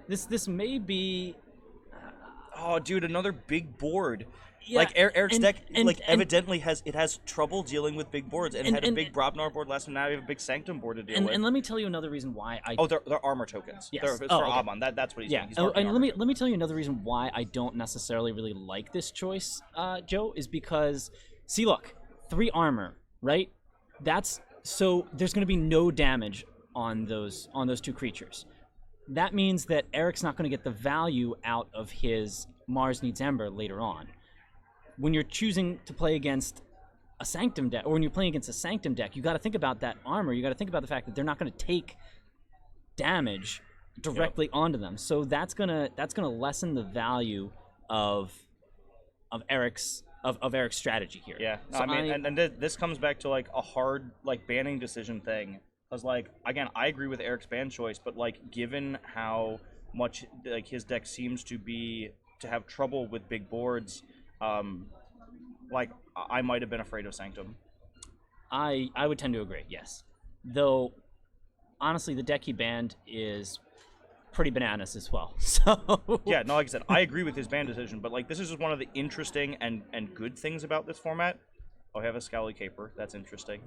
This may be. Oh, dude, another big board. Yeah, like Eric's deck, and evidently has trouble dealing with big boards, and had a big Brobnar board last time. Now we have a big Sanctum board to deal with. And let me tell you another reason why I. Oh, they're armor tokens. Yes. It's Oh, for okay. Amon. That's what he's Yeah, doing. He's and marking armor let me tell you another reason why I don't necessarily really like this choice, Joe, is because see, look, 3 armor, right? That's so there's going to be no damage on those 2 creatures. That means that Eric's not going to get the value out of his Mars Needs Ember later on. When you're choosing to play against a Sanctum deck, or when you're playing against a Sanctum deck, you got to think about that armor. You got to think about the fact that they're not going to take damage directly onto them. So that's gonna lessen the value of Eric's strategy here. Yeah, no, So I mean, and this comes back to like a hard like banning decision thing. Because like again, I agree with Eric's ban choice, but like given how much like his deck seems to have trouble with big boards, like I might have been afraid of Sanctum. I would tend to agree. Yes, though honestly, the deck he banned is pretty bananas as well. So Yeah, no, like I said, I agree with his ban decision, but like this is just one of the interesting and good things about this format. Oh, I have a Scowly Caper. That's interesting.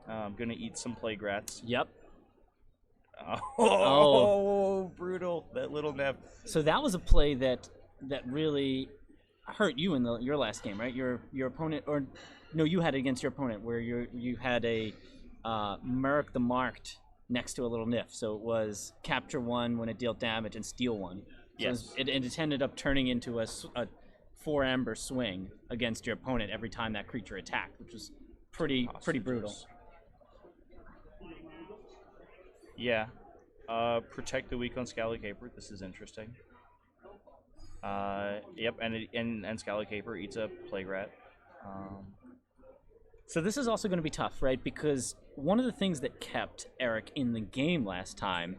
I'm gonna eat some Plague Rats. Yep. Oh, brutal! That little neb. So that was a play that really hurt you in your last game, right? Your opponent, or no, you had it against your opponent where you had a Merc the Marked next to a little Nif. So it was capture 1 when it dealt damage and steal 1. So Yes. it ended up turning into a 4 Amber swing against your opponent every time that creature attacked, which was pretty brutal. Yeah. Protect the weak on Scowly Caper. This is interesting. Yep, and Scowly Caper eats a Plague Rat. So this is also going to be tough, right? Because one of the things that kept Eric in the game last time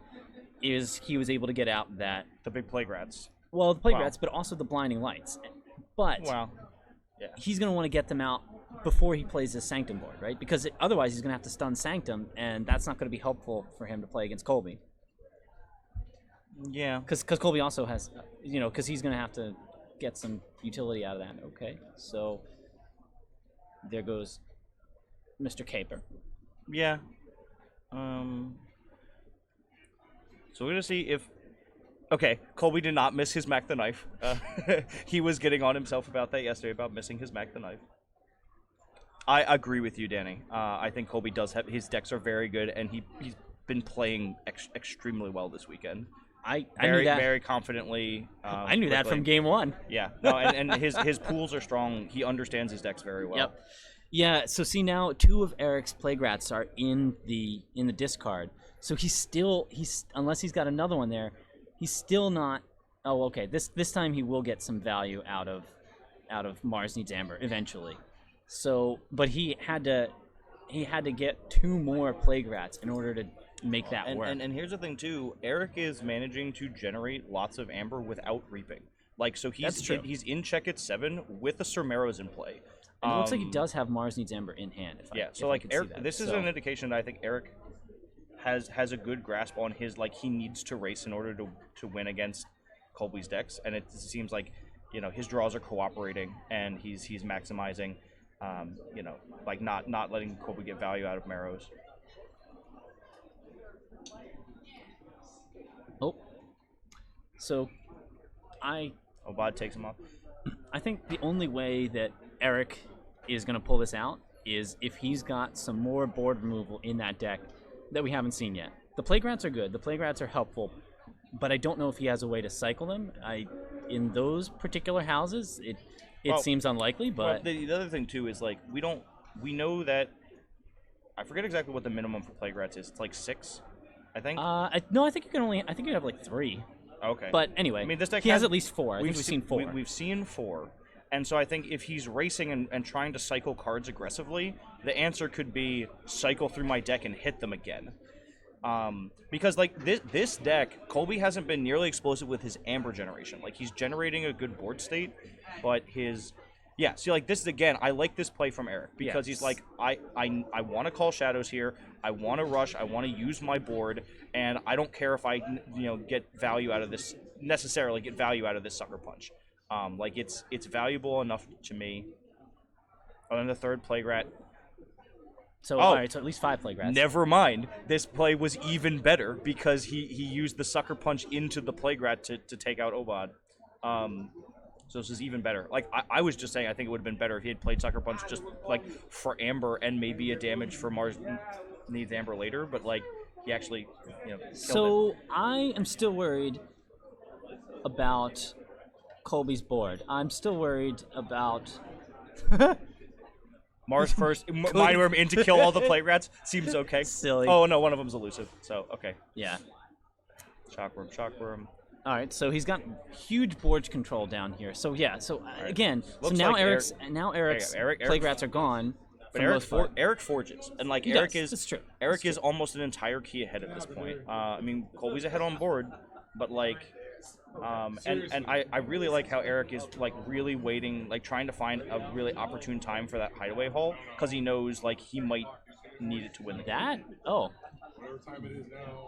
is he was able to get out that... The big Plague Rats. Well, the Plague Wow. Rats, but also the Blinding Lights. But Wow. Yeah. he's going to want to get them out before he plays his Sanctum board, right? Because otherwise he's going to have to stun Sanctum, and that's not going to be helpful for him to play against Colby. Yeah. Because Colby also has, because he's going to have to get some utility out of that. Okay, so there goes Mr. Caper. Yeah. So we're gonna see if. Okay, Colby did not miss his Mac the Knife. He was getting on himself about that yesterday, about missing his Mac the Knife. I agree with you, Danny. I think Colby does have his decks are very good, and he's been playing extremely well this weekend. I knew that. Very confidently. I knew that quickly. from game one. Yeah, no, and his pools are strong. He understands his decks very well. Yep. Yeah. So see now, 2 of Eric's Playgrats are in the discard. So he's unless he's got another one there, he's still not. Oh, okay. This time he will get some value out of Mars Needs Amber eventually. So, but he had to get 2 more Playgrats in order to make that work. And here's the thing too, Eric is managing to generate lots of amber without reaping. Like, so he's in check at 7 with the Surmeros in play. And it looks like he does have Mars Needs Amber in hand. So like Eric, this is an indication that I think Eric has a good grasp on his, like, he needs to race in order to win against Colby's decks, and it seems like, you know, his draws are cooperating and he's maximizing, you know, like not letting Colby get value out of Marrows. Oh. So Obad takes him off. I think the only way that Eric is going to pull this out is if he's got some more board removal in that deck that we haven't seen yet. The Playgrats are good. The Playgrats are helpful, but I don't know if he has a way to cycle them. In those particular houses, it seems unlikely. But the other thing too is, like, we know that, I forget exactly what the minimum for Playgrats is. It's like 6, I think. No, I think you have like 3. Okay. But anyway, I mean, this deck he has at least 4. I think we've seen 4. We've seen 4. And so I think if he's racing and trying to cycle cards aggressively, the answer could be cycle through my deck and hit them again. Because, like, this deck, Colby hasn't been nearly explosive with his Amber generation. Like, he's generating a good board state, but his... Yeah, see, like, this is, again, I like this play from Eric, because he's like, I want to call Shadows here, I want to rush, I want to use my board, and I don't care if I, get value out of this, necessarily get value out of this Sucker Punch. Like, it's valuable enough to me. Oh, and the third Playgrat. So, all right, so at least 5 Playgrats. Never mind. This play was even better because he used the Sucker Punch into the Playgrat to take out Obad. So this is even better. Like, I was just saying, I think it would have been better if he had played Sucker Punch just, like, for Amber and maybe a damage for Mars Needs Amber later, but, like, he actually, killed So it. I am still worried about Colby's board. I'm still worried about... Mars first, Mind Worm in to kill all the Playgrats seems okay. Silly. Oh, no, one of them's elusive, so, okay. Yeah. Shockworm. All right, so he's got huge board control down here. So yeah, so right. again, so Looks now like Eric's Eric Playgrats are gone. But Eric forges, and, like, That's true. Eric is almost an entire key ahead at this point. I mean, Colby's ahead on board, but, like, and I really like how Eric is, like, really waiting, like, trying to find a really opportune time for that hideaway hole, because he knows, like, he might need it to win the game.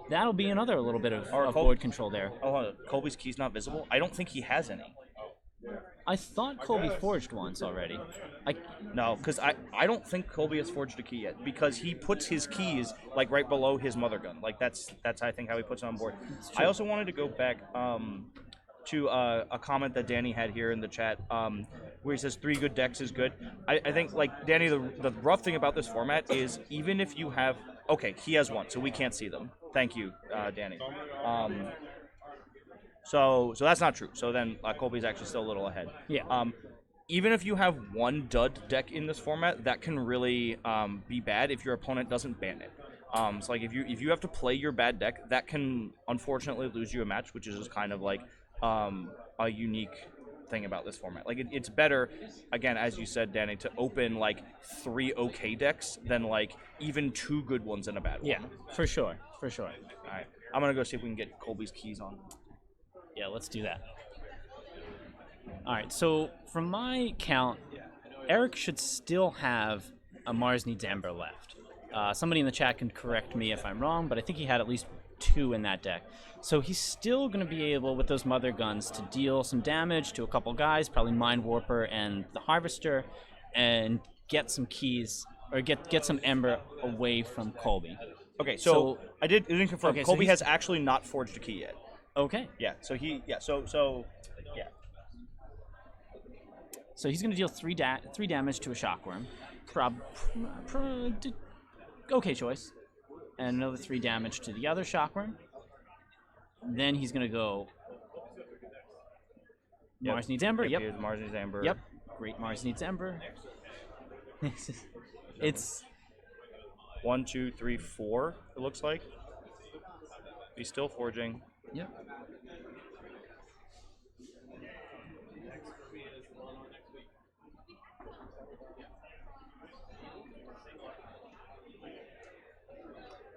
That'll be another little bit of Colby, board control there. Oh, Colby's key's not visible? I don't think he has any. I thought Colby forged once already. No, because I don't think Colby has forged a key yet, because he puts his keys, like, right below his mother gun. Like, that's I think how he puts it on board. I also wanted to go back to a comment that Danny had here in the chat, where he says 3 good decks is good. I think, like, Danny, the rough thing about this format is, even if you have... Okay, he has 1, so we can't see them. Thank you, Danny. So that's not true. So then Colby's actually still a little ahead. Yeah. Even if you have 1 dud deck in this format, that can really be bad if your opponent doesn't ban it. So, like, if you have to play your bad deck, that can unfortunately lose you a match, which is just kind of like a unique thing about this format. Like, it's better, again, as you said, Danny, to open, like, 3 okay decks than, like, even 2 good ones and a bad one. Yeah, for sure. All right, I'm gonna go see if we can get Colby's keys on. Yeah, let's do that. All right, so from my count, Eric should still have a Mars Needs Amber left. Somebody in the chat can correct me if I'm wrong, but I think he had at least 2 in that deck. So he's still going to be able, with those mother guns, to deal some damage to a couple guys, probably Mind Warper and the Harvester, and get some keys, or get some Ember away from Colby. Okay, so I didn't confirm. Okay, so Colby he's- has actually not forged a key yet. Okay. Yeah, so yeah. So he's going to deal 3 damage to a Shockworm. Okay choice. And another 3 damage to the other Shockworm. Then he's going to go... Yep. Mars needs Ember. Yep. Here's Mars needs Ember. Yep. Great Mars needs Ember. It's... 1, 2, 3, 4, it looks like. He's still forging. Yep.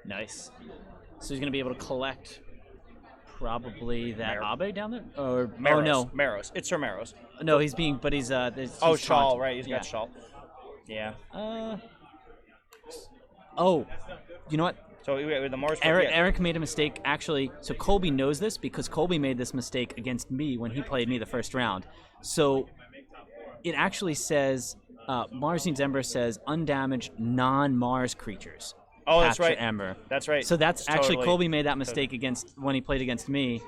Nice. So he's going to be able to collect probably that Abe down there? Or Maros. Oh, no. Maros. It's Sir Maros. No, he's being... But he's... Oh, Shawl, right. He's got Shawl. Yeah. Oh, you know what? So with the Mars... Eric made a mistake, actually. So Colby knows this because Colby made this mistake against me when he played me the first round. So it actually says... Mars Needs Ember says undamaged non-Mars creatures. Oh, that's capture right. Ember. That's right. So that's actually totally, Colby made that mistake against when he played against me.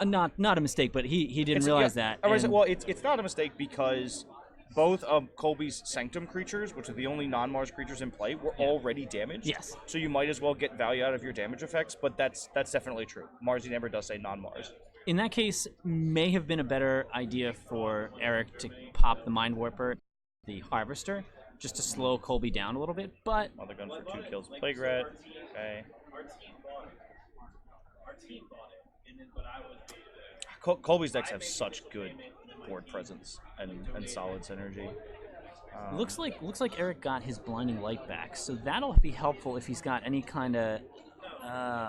Not a mistake, but he didn't realize that. Well, it's not a mistake because both of Colby's Sanctum creatures, which are the only non-Mars creatures in play, were already damaged. Yes. So you might as well get value out of your damage effects, but that's definitely true. Mars Needs Ember does say non-Mars. In that case, may have been a better idea for Eric to pop the Mind Warper, the Harvester, just to slow Colby down a little bit, but... Mother gun for 2 kills. Plague Rat. Okay. Colby's decks have such good board presence and solid synergy. Looks like Eric got his Blinding Light back, so that'll be helpful if he's got any kind of...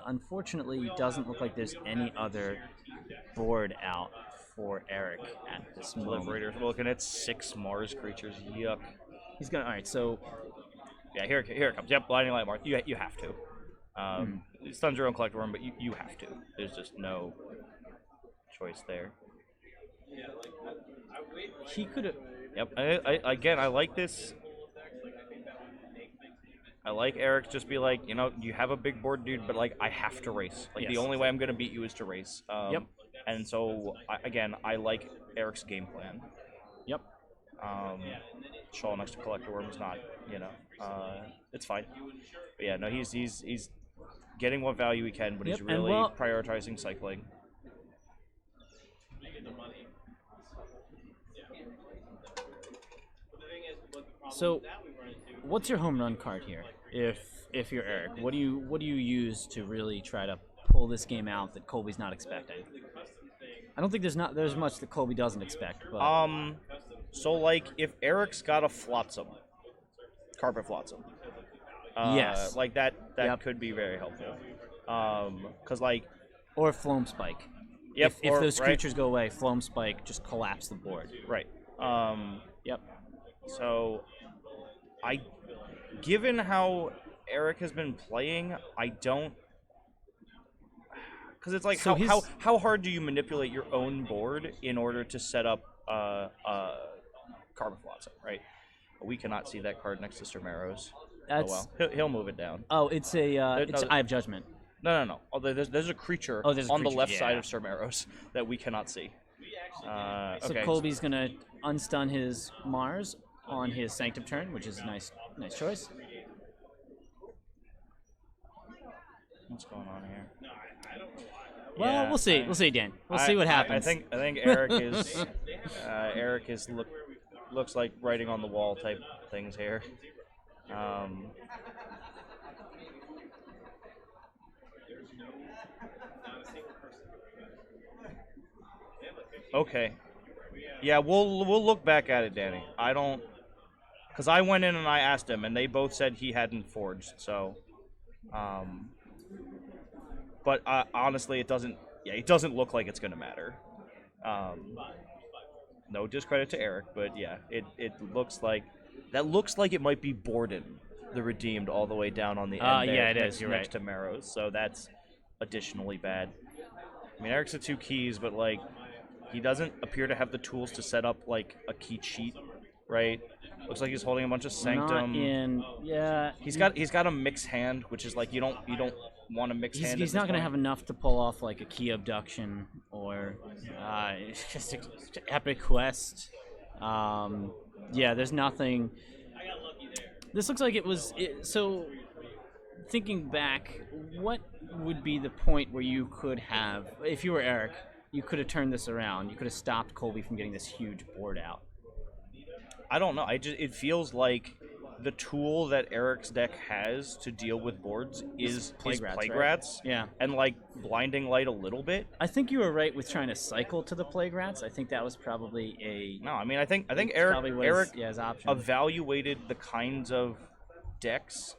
unfortunately, it doesn't look like there's any other board out for Eric at this moment. Liberator. We're looking at 6 Mars creatures. Yuck. He's gonna... Alright, so... Yeah, here it comes. Yep, Blinding Light Mars. You have to. It stuns your own Collector Worm, but you have to. There's just no choice there. He could have... Yep. Again, I like this. I like Eric just be like, you have a big board, dude, but like I have to race. Like the only way I'm gonna beat you is to race. Yep. And so I like Eric's game plan. Yep. Shawl next to Collector Worm is not, it's fine. But yeah, no, he's getting what value he can, but he's really prioritizing cycling. So, what's your home run card here? If you're Eric, what do you use to really try to pull this game out that Colby's not expecting? I don't think there's much that Colby doesn't expect. But... So like if Eric's got a Flotsam, Carpet Flotsam, yes, like that could be very helpful. Cause like or Floam Spike. Yep. If those creatures go away, Floam Spike just collapse the board. Right. Yep. So, given how Eric has been playing, I don't. Because it's like so how hard do you manipulate your own board in order to set up Carbon Flotsam, right? We cannot see that card next to Sir Maros. That's... Oh well, he'll move it down. Oh, it's a Eye of Judgment. No. Oh, there's a creature on the left side of Sir Maros that we cannot see. So Colby's gonna unstun his Mars on his Sanctum turn, which is a nice choice. What's going on here? Well, we'll see. We'll see, Dan. We'll see what happens. I think Eric is looks like writing on the wall type things here. Okay. Yeah, we'll look back at it, Danny. I don't, because I went in and I asked him, and they both said he hadn't forged. So, but honestly, it doesn't. Yeah, it doesn't look like it's gonna matter. No discredit to Eric, but yeah, it looks like it might be Borden, the Redeemed, all the way down on the end. Yeah, it next, is. You're next right. to Maros. So that's additionally bad. I mean, Eric's at 2 keys, but like he doesn't appear to have the tools to set up like a key cheat, right? Looks like he's holding a bunch of Sanctum. Not in, yeah. He's got a mixed hand, which is like you don't want to mix hand. He's not going to have enough to pull off like a key abduction or just epic quest. Yeah, there's nothing. This looks like it was so. Thinking back, what would be the point where you could have, if you were Eric, you could have turned this around. You could have stopped Colby from getting this huge board out. I don't know. It feels like the tool that Eric's deck has to deal with boards is Plague Rats, Rats. Right? Yeah. And like Blinding Light a little bit. I think you were right with trying to cycle to the Plague Rats. I think that was probably a... No, I mean, I think Eric his option. evaluated the kinds of decks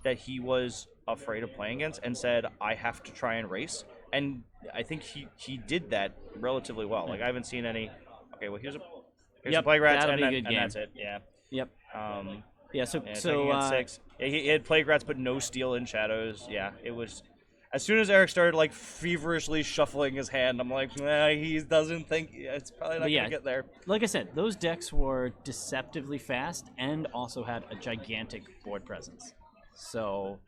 that he was afraid of playing against and said, I have to try and race. And I think he did that relatively well. Like, I haven't seen any... Okay, well, here's a Plague Rats, and that's it. Yeah. Yep. Yeah, so 6. Yeah, he had Plague Rats, but no Steel in Shadows. Yeah, it was... As soon as Eric started, like, feverishly shuffling his hand, I'm like, nah, he doesn't think... it's probably not going to get there. Like I said, those decks were deceptively fast and also had a gigantic board presence. So...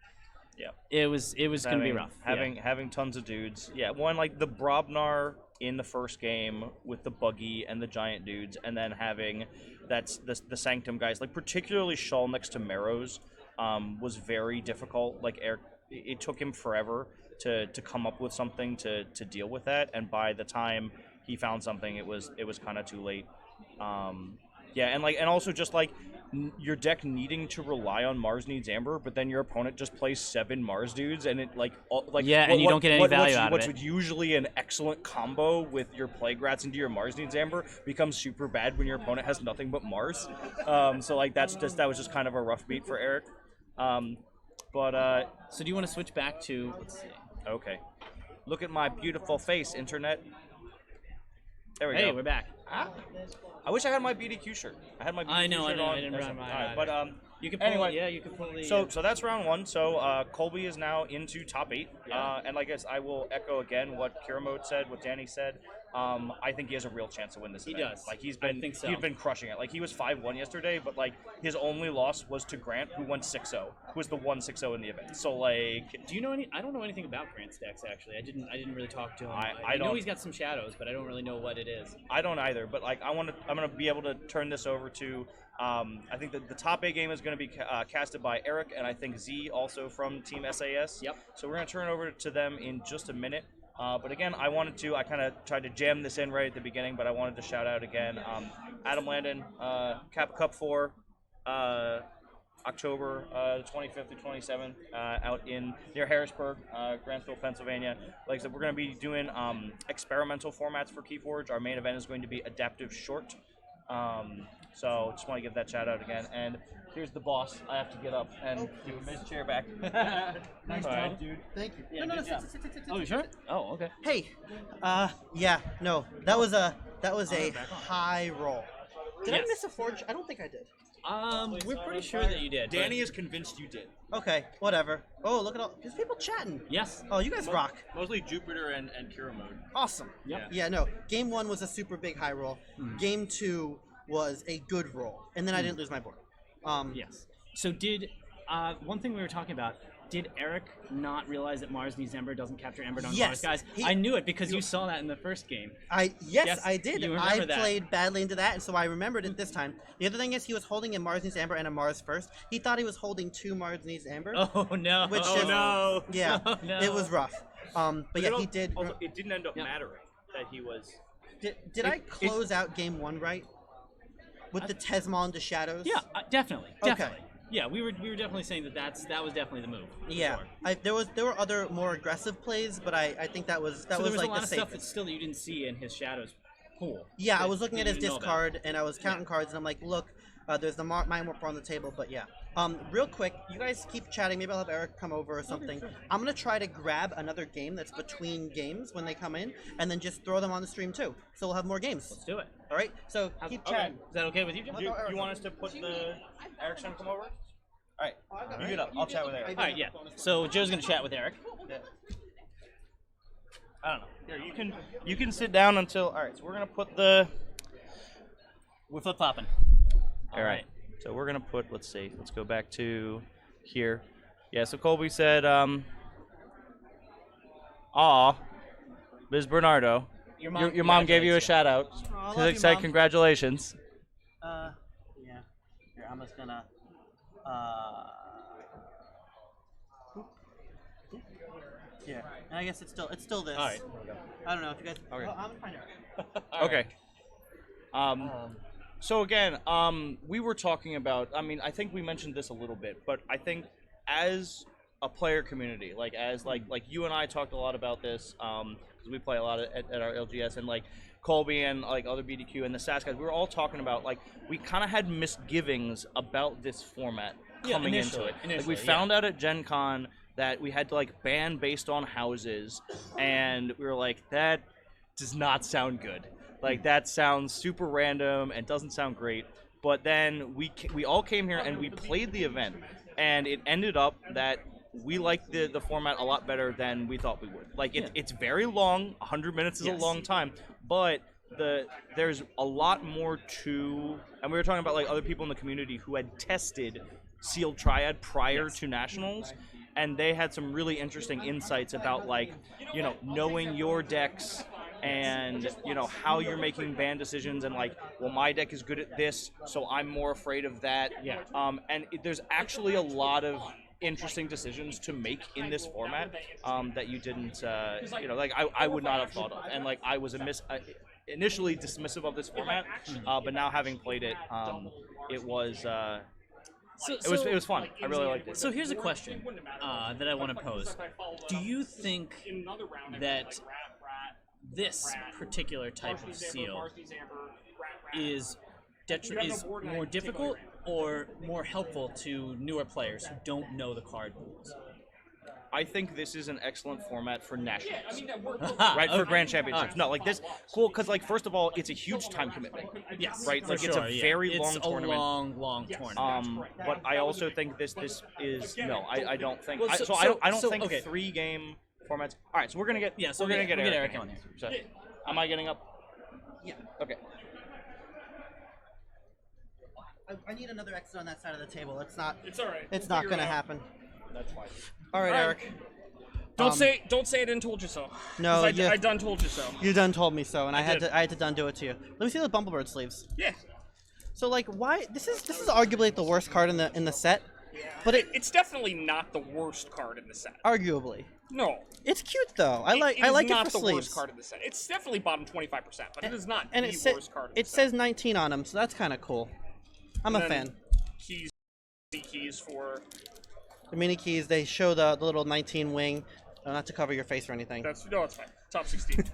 Yeah, it was going to be rough. Having tons of dudes. Yeah, one like the Brobnar in the first game with the buggy and the giant dudes, and then having the Sanctum guys, like particularly Shawl next to Marrows, was very difficult. Like Eric, it took him forever to come up with something to deal with that, and by the time he found something, it was kind of too late. Yeah, and also just like your deck needing to rely on Mars Needs Amber, but then your opponent just plays 7 Mars dudes, and it and you don't get any value out of it. What's usually an excellent combo with your Plague Rats into your Mars Needs Amber becomes super bad when your opponent has nothing but Mars. So like that was just kind of a rough beat for Eric. So do you want to switch back to? Let's see. Okay. Look at my beautiful face, internet. There we go. Hey, we're back. I wish I had my BDQ shirt. I had my BDQ shirt on. I didn't run mine. All right, but you can pull, anyway. Yeah, you can pull the. So that's round 1. So Colby is now into top 8. And like I will echo again what Kiramode said, what Danny said. I think he has a real chance to win this event. He does. Like he's I think so. been crushing it. Like he was 5-1 yesterday, but like his only loss was to Grant, who won 6-0, who was the 1-6-0 in the event. So like, do you know any? I don't know anything about Grant's decks actually. I didn't really talk to him. I know he's got some shadows, but I don't really know what it is. I don't either. But like I'm gonna be able to turn this over to. I think that the top 8 game is going to be casted by Eric, and I think Z also from Team SAS. Yep. So we're going to turn it over to them in just a minute. But again, I kind of tried to jam this in right at the beginning, but I wanted to shout out again Adam Landon, Kappa Cup 4, October 25th through 27th, out near Harrisburg, Grantsville, Pennsylvania. Like I said, we're going to be doing experimental formats for Keyforge. Our main event is going to be Adaptive Short. So just want to give that shout out again. And here's the boss. I have to get up and give him his chair back. Nice job, dude. Thank you. Yeah, no, sit. Oh, you sure? Oh, okay. Hey, yeah, no, that was a high roll. Did I miss a forge? I don't think I did. We're pretty sure that you did. Danny is convinced you did. Okay, whatever. Oh, look at all. There's people chatting. Yes. Oh, you guys rock. Mostly Jupiter and Kiramode. Awesome. Yep. Yeah, no. Game 1 was a super big high roll. Game 2 was a good roll, and then I didn't lose my board. Yes. So did one thing we were talking about? Did Eric not realize that Mars Needs Ember doesn't capture Ember on Mars? Guys, I knew it because you saw that in the first game. Yes, I did. You I that. played badly into that, and so I remembered it this time. The other thing is he was holding a Mars Needs Amber and a Mars first. He thought he was holding 2 Mars Needs Amber. Oh no! No! Yeah, Oh, no. it was rough. But yeah, he did. Also, it didn't end up mattering that he was. Did I close out game 1 right? With the Tesmon to Shadows? Yeah, definitely. Okay. Definitely. Yeah, we were definitely saying that was definitely the move. Yeah, sure. There were other more aggressive plays, but I think that was there was like a lot the of safest. stuff that you didn't see in his Shadows pool. Yeah, I was looking at his you didn't know discard and I was counting cards and I'm like, look, there's the Mind Warper on the table, but yeah. Real quick, you guys keep chatting. Maybe I'll have Eric come over or something. Okay, sure. I'm gonna try to grab another game that's between games when they come in, and then just throw them on the stream too. So we'll have more games. Let's do it. All right. So keep chatting. Is that okay with you, Jim? You want us to put the Eric's gonna come over? All right, you get up. I'll chat with Eric. All right, yeah. So Joe's gonna chat with Eric. I don't know. Here, you can sit down until. All right, so we're gonna put the. We're flip flopping. All right. So we're gonna put. Let's see. Let's go back to here. Yeah. So Colby said, "Aw, Ms. Bernardo, your mom gave you a shout out. I She love you, said Mom. congratulations." Yeah. Here, I'm just gonna. Yeah, and I guess it's still this. All right. I don't know if you guys. Okay. Oh, I'm fine. Okay. So again, we were talking about. I mean, I think we mentioned this a little bit, but I think as a player community, like you and I talked a lot about this, because we play a lot at our LGS, and like Colby and like other BDQ and the SAS guys, we were all talking about like we kind of had misgivings about this format coming into it. Like we found out at Gen Con that we had to like ban based on houses, and we were like, that does not sound good. Like that sounds super random and doesn't sound great. But then we all came here and we played the event, and it ended up that we liked the format a lot better than we thought we would. Like it's very long. 100 minutes is a long time, but there's a lot more to. And we were talking about like other people in the community who had tested Sealed Triad prior to Nationals, and they had some really interesting insights about like, you know, knowing your decks and, you know, how you're making ban decisions, and like, well, my deck is good at this, so I'm more afraid of that. Yeah. There's actually a lot of interesting decisions to make in this format that you didn't, you know, like I would not have thought of, and like I was initially dismissive of this format, but now having played it, it was. It was fun. I really liked it. So here's a question that I want to pose. Do you think that this particular type of seal is more difficult or more helpful to newer players who don't know the card rules? I think this is an excellent format for nationals, right? For Grand Championships. No, like this, cool, because like first of all, it's a huge time commitment. Yes, right. for Like sure, it's a very long it's tournament. a long tournament. But I also think this is no. I don't think. Well, I don't think okay. 3-game formats. All right, so we're gonna get. Yeah, so we're gonna get Eric on here. So, am I getting up? Yeah. Okay. I need another exit on that side of the table. It's not. It's all right. It's We'll not figure gonna it out. happen. That's fine. All right, All right. Eric. Don't say I didn't told you so. No, 'Cause yeah. I done told you so. You done told me so, and I had did. to done do it to you. Let me see the Bumblebird sleeves. Yeah. So like, why this is arguably the worst card in the set, but It's definitely not the worst card in the set. arguably No. it's cute though. I It like is it not for the sleeves. worst card in the set. It's definitely bottom 25%, but it is not And the it worst card in the it set. says 19 on them, so that's kind of cool. I'm a And then fan. keys for The mini keys, they show the little 19 wing, not to cover your face or anything. it's fine. Top 16.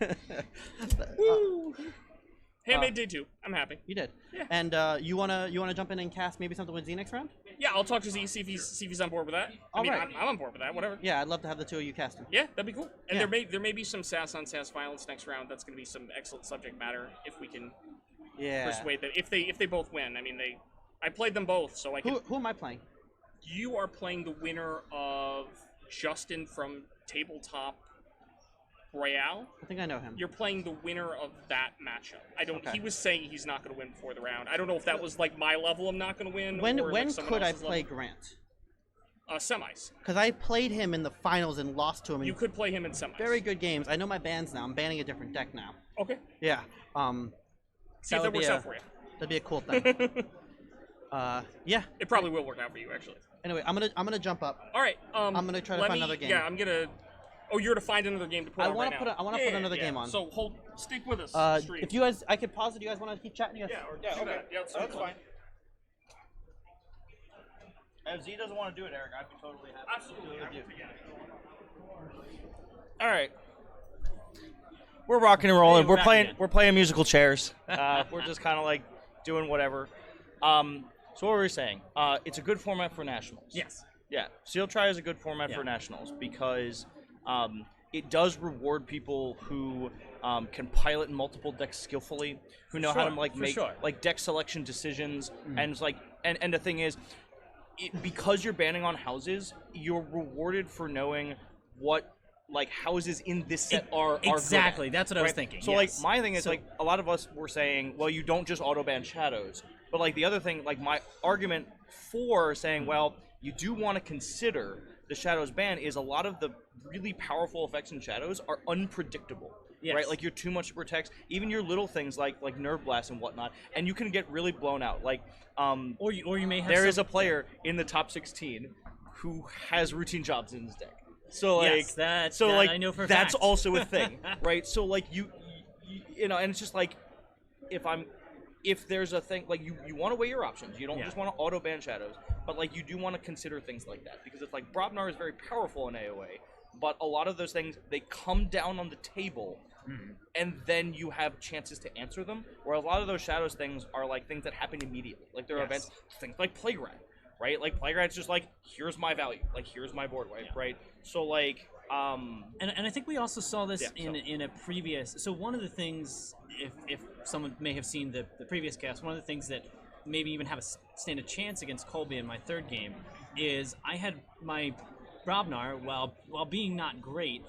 Handmade day 2. I'm happy. You did. Yeah. And you wanna jump in and cast maybe something with Z next round? Yeah, I'll talk to Z, see if he's on board with that. I mean, Alright. I'm on board with that. Whatever. Yeah, I'd love to have the two of you casting. Yeah, that'd be cool. And Yeah. there may be some SAS on SAS violence next round. That's going to be some excellent subject matter if we can Yeah. persuade them. If they both win, I mean I played them both, so I can. Who am I playing? You are playing the winner of Justin from Tabletop Royale. I think I know him. You're playing the winner of that matchup. I don't. Okay. He was saying he's not going to win before the round. I don't know if that was like my level. I'm not going to win. When or like someone could I else's play level. Grant? Semis. Because I played him in the finals and lost to him in You could play him in semis. very good games. I know my bans now. I'm banning a different deck now. Okay. Yeah. See if that would be works a- out for you. That'd be a cool thing. Yeah. It probably will work out for you, actually. Anyway, I'm gonna jump up. All right. I'm gonna try to let find me- another game. Yeah, I'm gonna. Oh, you're to find another game to put I on wanna right put now. a- I wanna put another game on. So stick with us. stream. If you guys, I could pause it. You guys want to keep chatting? Yes. Yeah, or Yeah, do okay. that. Yeah, That's fine. If Z doesn't want to do it, Eric, I'd be totally happy. Absolutely. to do it with you. All right. We're rocking and rolling. Hey, We're we're playing. back again. We're playing musical chairs. We're just kind of like doing whatever. So what were we saying? It's a good format for nationals. Yes. Yeah, Seal Try is a good format Yeah. for nationals because it does reward people who can pilot multiple decks skillfully, who know how to like for make sure. like deck selection decisions, and it's like, and the thing is, because you're banning on houses, you're rewarded for knowing what like houses in this set are exactly. good at, That's what I was right? thinking. So yes. like my thing is So- like a lot of us were saying, well, you don't just auto ban shadows, but like the other thing, like my argument for saying, well, you do want to consider the shadows ban is a lot of the really powerful effects in shadows are unpredictable. Yes. Right, like you're too much to protect. Even your little things like nerve blast and whatnot, and you can get really blown out. Like, or you may have there is a player in the top 16 who has routine jobs in his deck. So like, Yes, that like I know for a that's fact. also a thing, right? So like you know, and it's just like if there's a thing like you want to weigh your options. You don't just want to auto ban shadows, but like you do want to consider things like that because it's like Brobnar is very powerful in AOA, but a lot of those things they come down on the table. And then you have chances to answer them, where a lot of those shadows things are like things that happen immediately. Like there are events, things like Playground, right? Like Playground's just like, here's my value, like here's my board wipe, right? So like, and I think we also saw this Yeah, in a previous. So one of the things, if someone may have seen the previous cast, one of the things that maybe even have stand a chance against Colby in my third game is I had my Brobnar, while being not great,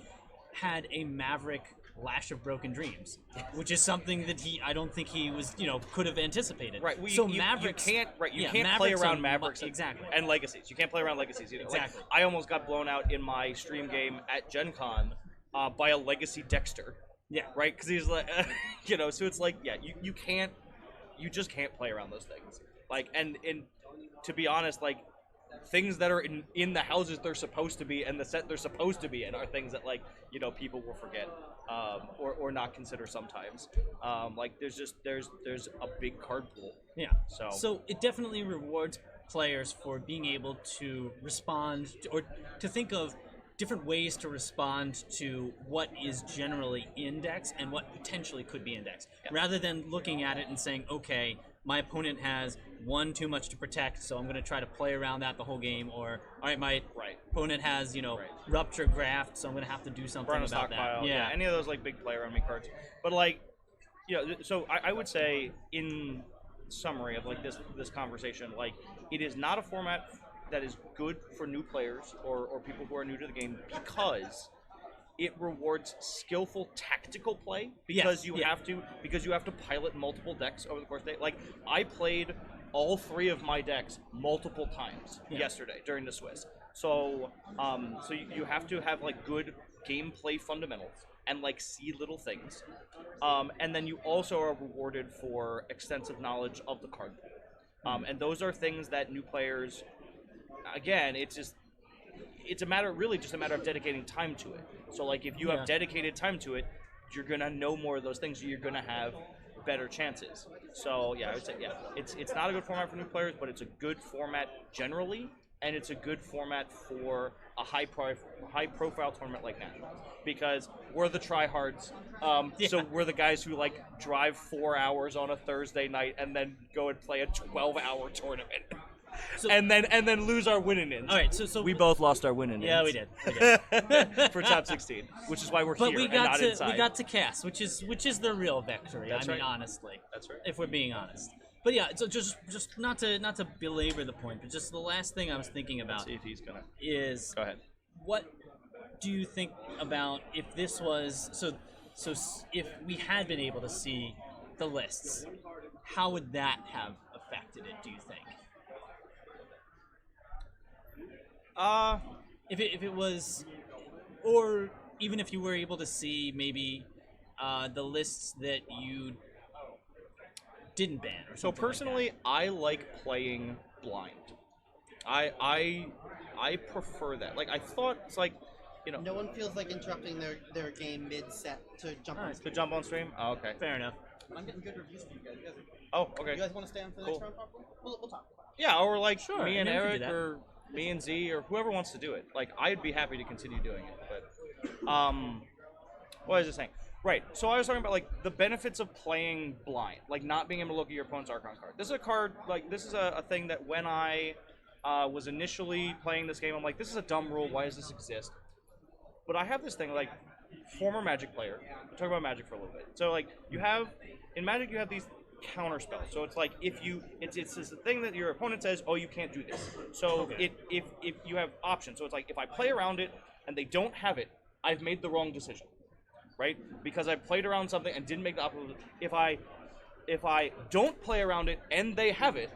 had a Maverick Lash of Broken Dreams, which is something that I don't think he was, could have anticipated. right? So you Mavericks, can't play Mavericks around are Mavericks exactly. and Legacies. You can't play around Legacies either. Exactly. Like, I almost got blown out in my stream game at Gen Con by a Legacy Dexter. Yeah. Right? Because he's like, so it's like, you just can't play around those things. Like, and to be honest, like, things that are in the houses they're supposed to be and the set they're supposed to be in are things that, like, people will forget or not consider sometimes. Like, there's a big card pool. Yeah. So it definitely rewards players for being able to respond or to think of different ways to respond to what is generally index and what potentially could be index, rather than looking at it and saying, okay, my opponent has one too much to protect, so I'm going to try to play around that the whole game, or all right, my opponent has Rupture Graft, so I'm going to have to do something burn a about stockpile. that. Yeah. Any of those like big play around me cards. But like, so I would say in summary of like this conversation, like it is not a format that is good for new players or people who are new to the game because it rewards skillful tactical play because you have to pilot multiple decks over the course of the day. Like I played all 3 of my decks multiple times yesterday during the Swiss. So you have to have like good gameplay fundamentals and like see little things. And then you also are rewarded for extensive knowledge of the card pool. And those are things that new players, again, it's just a matter of dedicating time to it. So like if you have dedicated time to it, you're gonna know more of those things. You're gonna have better chances. So I would say it's not a good format for new players, but it's a good format generally, and it's a good format for a high profile tournament like Nationals because we're the tryhards. So we're the guys who like drive 4 hours on a Thursday night and then go and play a 12-hour tournament. So, and then lose our winning ins. All right, so we both lost our winning ins. Yeah, we did. For top 16, which is why we're but here we and got not to inside. we got to cast, which is the real victory. That's right. Honestly, that's right. If we're being honest. But yeah, so just not to belabor the point, but just the last thing I was thinking about Let's see if he's gonna is go ahead. What do you think about if this was so if we had been able to see the lists, how would that have affected it? Do you think? If it was, or even if you were able to see maybe the lists that you didn't ban or something. So personally, I like playing blind. I prefer that. Like I thought it's like, No one feels like interrupting their game mid-set to jump on to stream. jump on stream. Oh, okay. Fair enough. I'm getting good reviews for you guys. Oh, okay. You guys want to stay on for the next round, probably? We'll talk about it. Yeah, or like Sure, me and we can do Eric that. or me and Z or whoever wants to do it. Like I'd be happy to continue doing it. But what was I saying? Right. So I was talking about like the benefits of playing blind, like not being able to look at your opponent's Archon card. This is a card like this is a thing that when I was initially playing this game, I'm like, this is a dumb rule. Why does this exist? But I have this thing like former Magic player. We'll talk about Magic for a little bit. So like in Magic you have these counter spells. So it's like if you it's this thing that your opponent says, oh, you can't do this. So if you have options. So it's like if I play around it and they don't have it, I've made the wrong decision, right? Because I played around something and didn't make the opposite. If I don't play around it and they have it,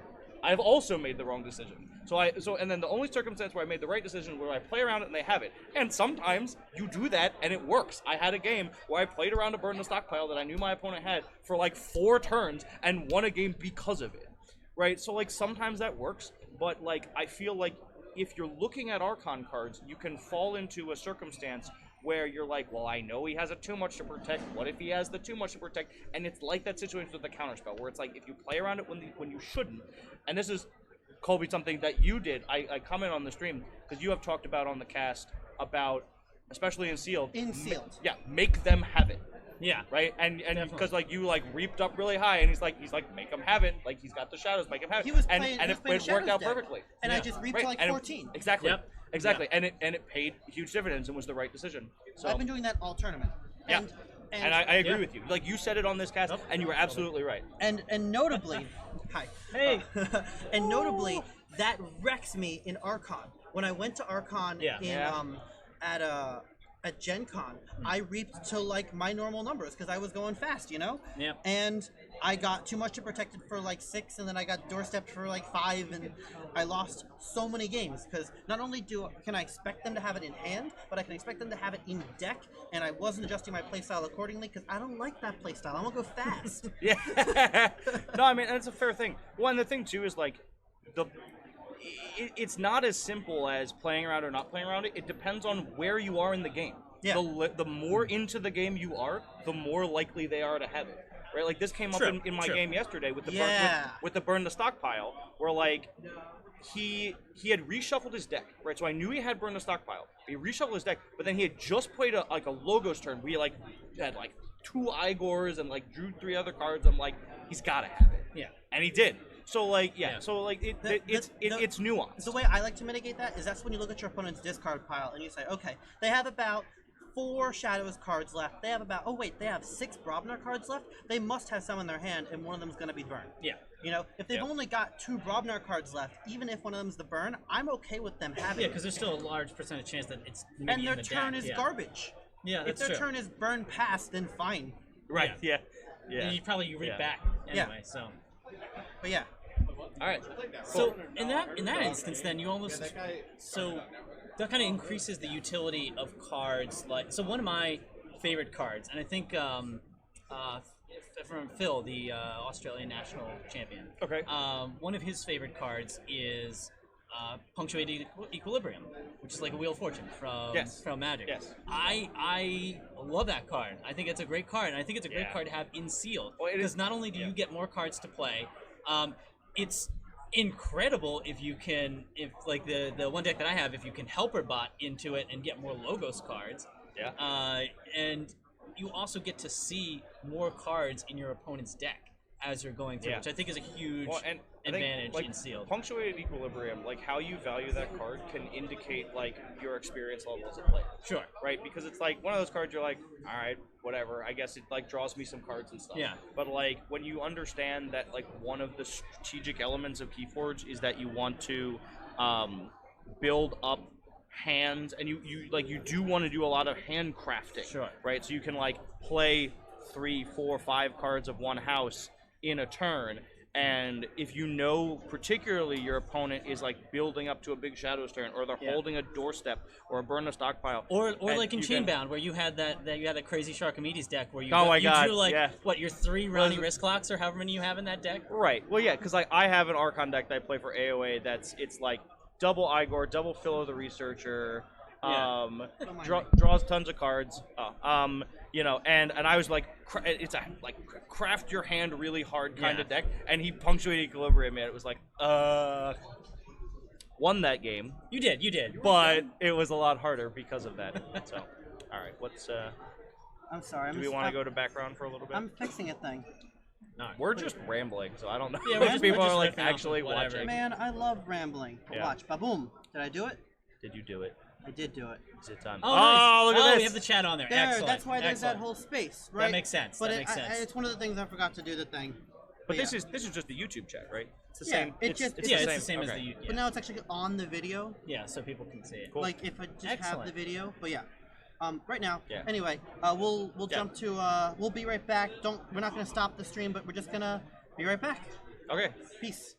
I've also made the wrong decision. And then the only circumstance where I made the right decision where I play around it and they have it. And sometimes you do that and it works. I had a game where I played around a burn the stockpile that I knew my opponent had for like 4 turns and won a game because of it. Right? So like sometimes that works, but like I feel like if you're looking at Archon cards, you can fall into a circumstance where you're like, well, I know he has a too much to protect. What if he has the too much to protect? And it's like that situation with the counterspell, where it's like if you play around it when you shouldn't, and this is, Colby, something that you did. I comment on the stream because you have talked about on the cast about, especially in Sealed. In Sealed. Make them have it. Yeah. Right? And Definitely. because like you like reaped up really high and he's like make him have it. Like he's got the shadows, make him have it. He was and playing, and he was it playing worked out Shadows deck, perfectly. and Yeah. I just reaped Right, to like and 14. Exactly. Yep. Exactly. Yeah. And it paid huge dividends and was the right decision. So I've been doing that all tournament. yeah. And I agree Yeah. with you. Like you said it on this cast, Yep. and you were absolutely right. And notably, hi. Hey. And notably, that wrecks me in Archon. When I went to Archon Yeah. at Gen Con, I reaped to like my normal numbers because I was going fast, you know? Yeah. And I got too much to protected for like 6, and then I got doorstepped for like 5, and I lost so many games because not only can I expect them to have it in hand, but I can expect them to have it in deck, and I wasn't adjusting my playstyle accordingly because I don't like that playstyle. I want to go fast. Yeah. No, I mean, that's a fair thing. Well, and the thing, too, is, like, it's not as simple as playing around or not playing around it. It depends on where you are in the game. Yeah. The more into the game you are, the more likely they are to have it. Right? Like, this came up in my game yesterday with the burn the stockpile, where, like, he had reshuffled his deck, right? So I knew he had burn the stockpile. He reshuffled his deck, but then he had just played a Logos turn. We, like, had, like, 2 Igors and, like, drew 3 other cards. I'm like, he's got to have it. Yeah. And he did. So like so like it's nuanced. The way I like to mitigate that is that's when you look at your opponent's discard pile and you say, okay, they have about 4 Shadows cards left. They have they have 6 Brobnar cards left. They must have some in their hand, and one of them is going to be burned. Yeah. You know, if they've only got 2 Brobnar cards left, even if one of them's the burn, I'm okay with them having Yeah, it. because there's still a large percentage chance that it's maybe And their in the turn deck. is garbage. Yeah, If that's their true. turn is burn past, then fine. Right. Yeah. And you probably read back anyway. So. But yeah. All right. So in that instance, then you almost that kind of increases the utility of cards. Like one of my favorite cards, and I think from Phil, the Australian national champion. Okay. One of his favorite cards is Punctuated Equilibrium, which is like a Wheel of Fortune from Magic. Yes. I love that card. I think it's a great card, and I think it's a great card to have in Sealed. Because not only do you get more cards to play, it's incredible if like the one deck that I have, if you can Helper Bot into it and get more Logos cards. Yeah. And you also get to see more cards in your opponent's deck as you're going through, which I think is a huge advantage in Sealed. Punctuated Equilibrium, like how you value that card can indicate like your experience level as a player. Sure. Right? Because it's like one of those cards you're like, all right, whatever. I guess it like draws me some cards and stuff. Yeah. But like when you understand that like one of the strategic elements of Keyforge is that you want to build up hands, and you do want to do a lot of handcrafting. Sure. Right? So you can like play 3, 4, 5 cards of one house in a turn, and if you know particularly your opponent is like building up to a big Shadows turn, or they're holding a doorstep or a burn a stockpile, or like in Chainbound, where you had that crazy Sharkomedes deck where you drew your 3 Ronnie Risk Clocks or however many you have in that deck. Right. Well, yeah, because like I have an Archon deck that I play for AOA it's like double Igor, double Philo the Researcher, draws tons of cards. You know, and I was like, it's a like craft your hand really hard kind of deck, and he Punctuated Equilibrium, man. It was like, won that game. You did. But it was a lot harder because of that. So, all right, what's I'm sorry. do we want to go to background for a little bit? I'm fixing a thing. No. We're just rambling, so I don't know Yeah, if people we're are like just riffing off actually of whatever. watching. Man, I love rambling. Yeah. Watch. Ba-boom. Did I do it? Did you do it? I did do it. Is it done? Oh, nice. Look at this. We have the chat on there. There, Excellent. that's why there's Excellent. that whole space, right? That makes sense. But That makes sense. it's one of the things I forgot to do the thing. But yeah. this is just the YouTube chat, right? It's the Yeah, same. it's it's the same as okay. the But now it's actually on the video. yeah, so people can see it. Cool. Like if I just have Excellent. the video, but yeah. right now. Yeah. Anyway, we'll jump to we'll be right back. We're not gonna stop the stream, but we're just gonna be right back. Okay. Peace.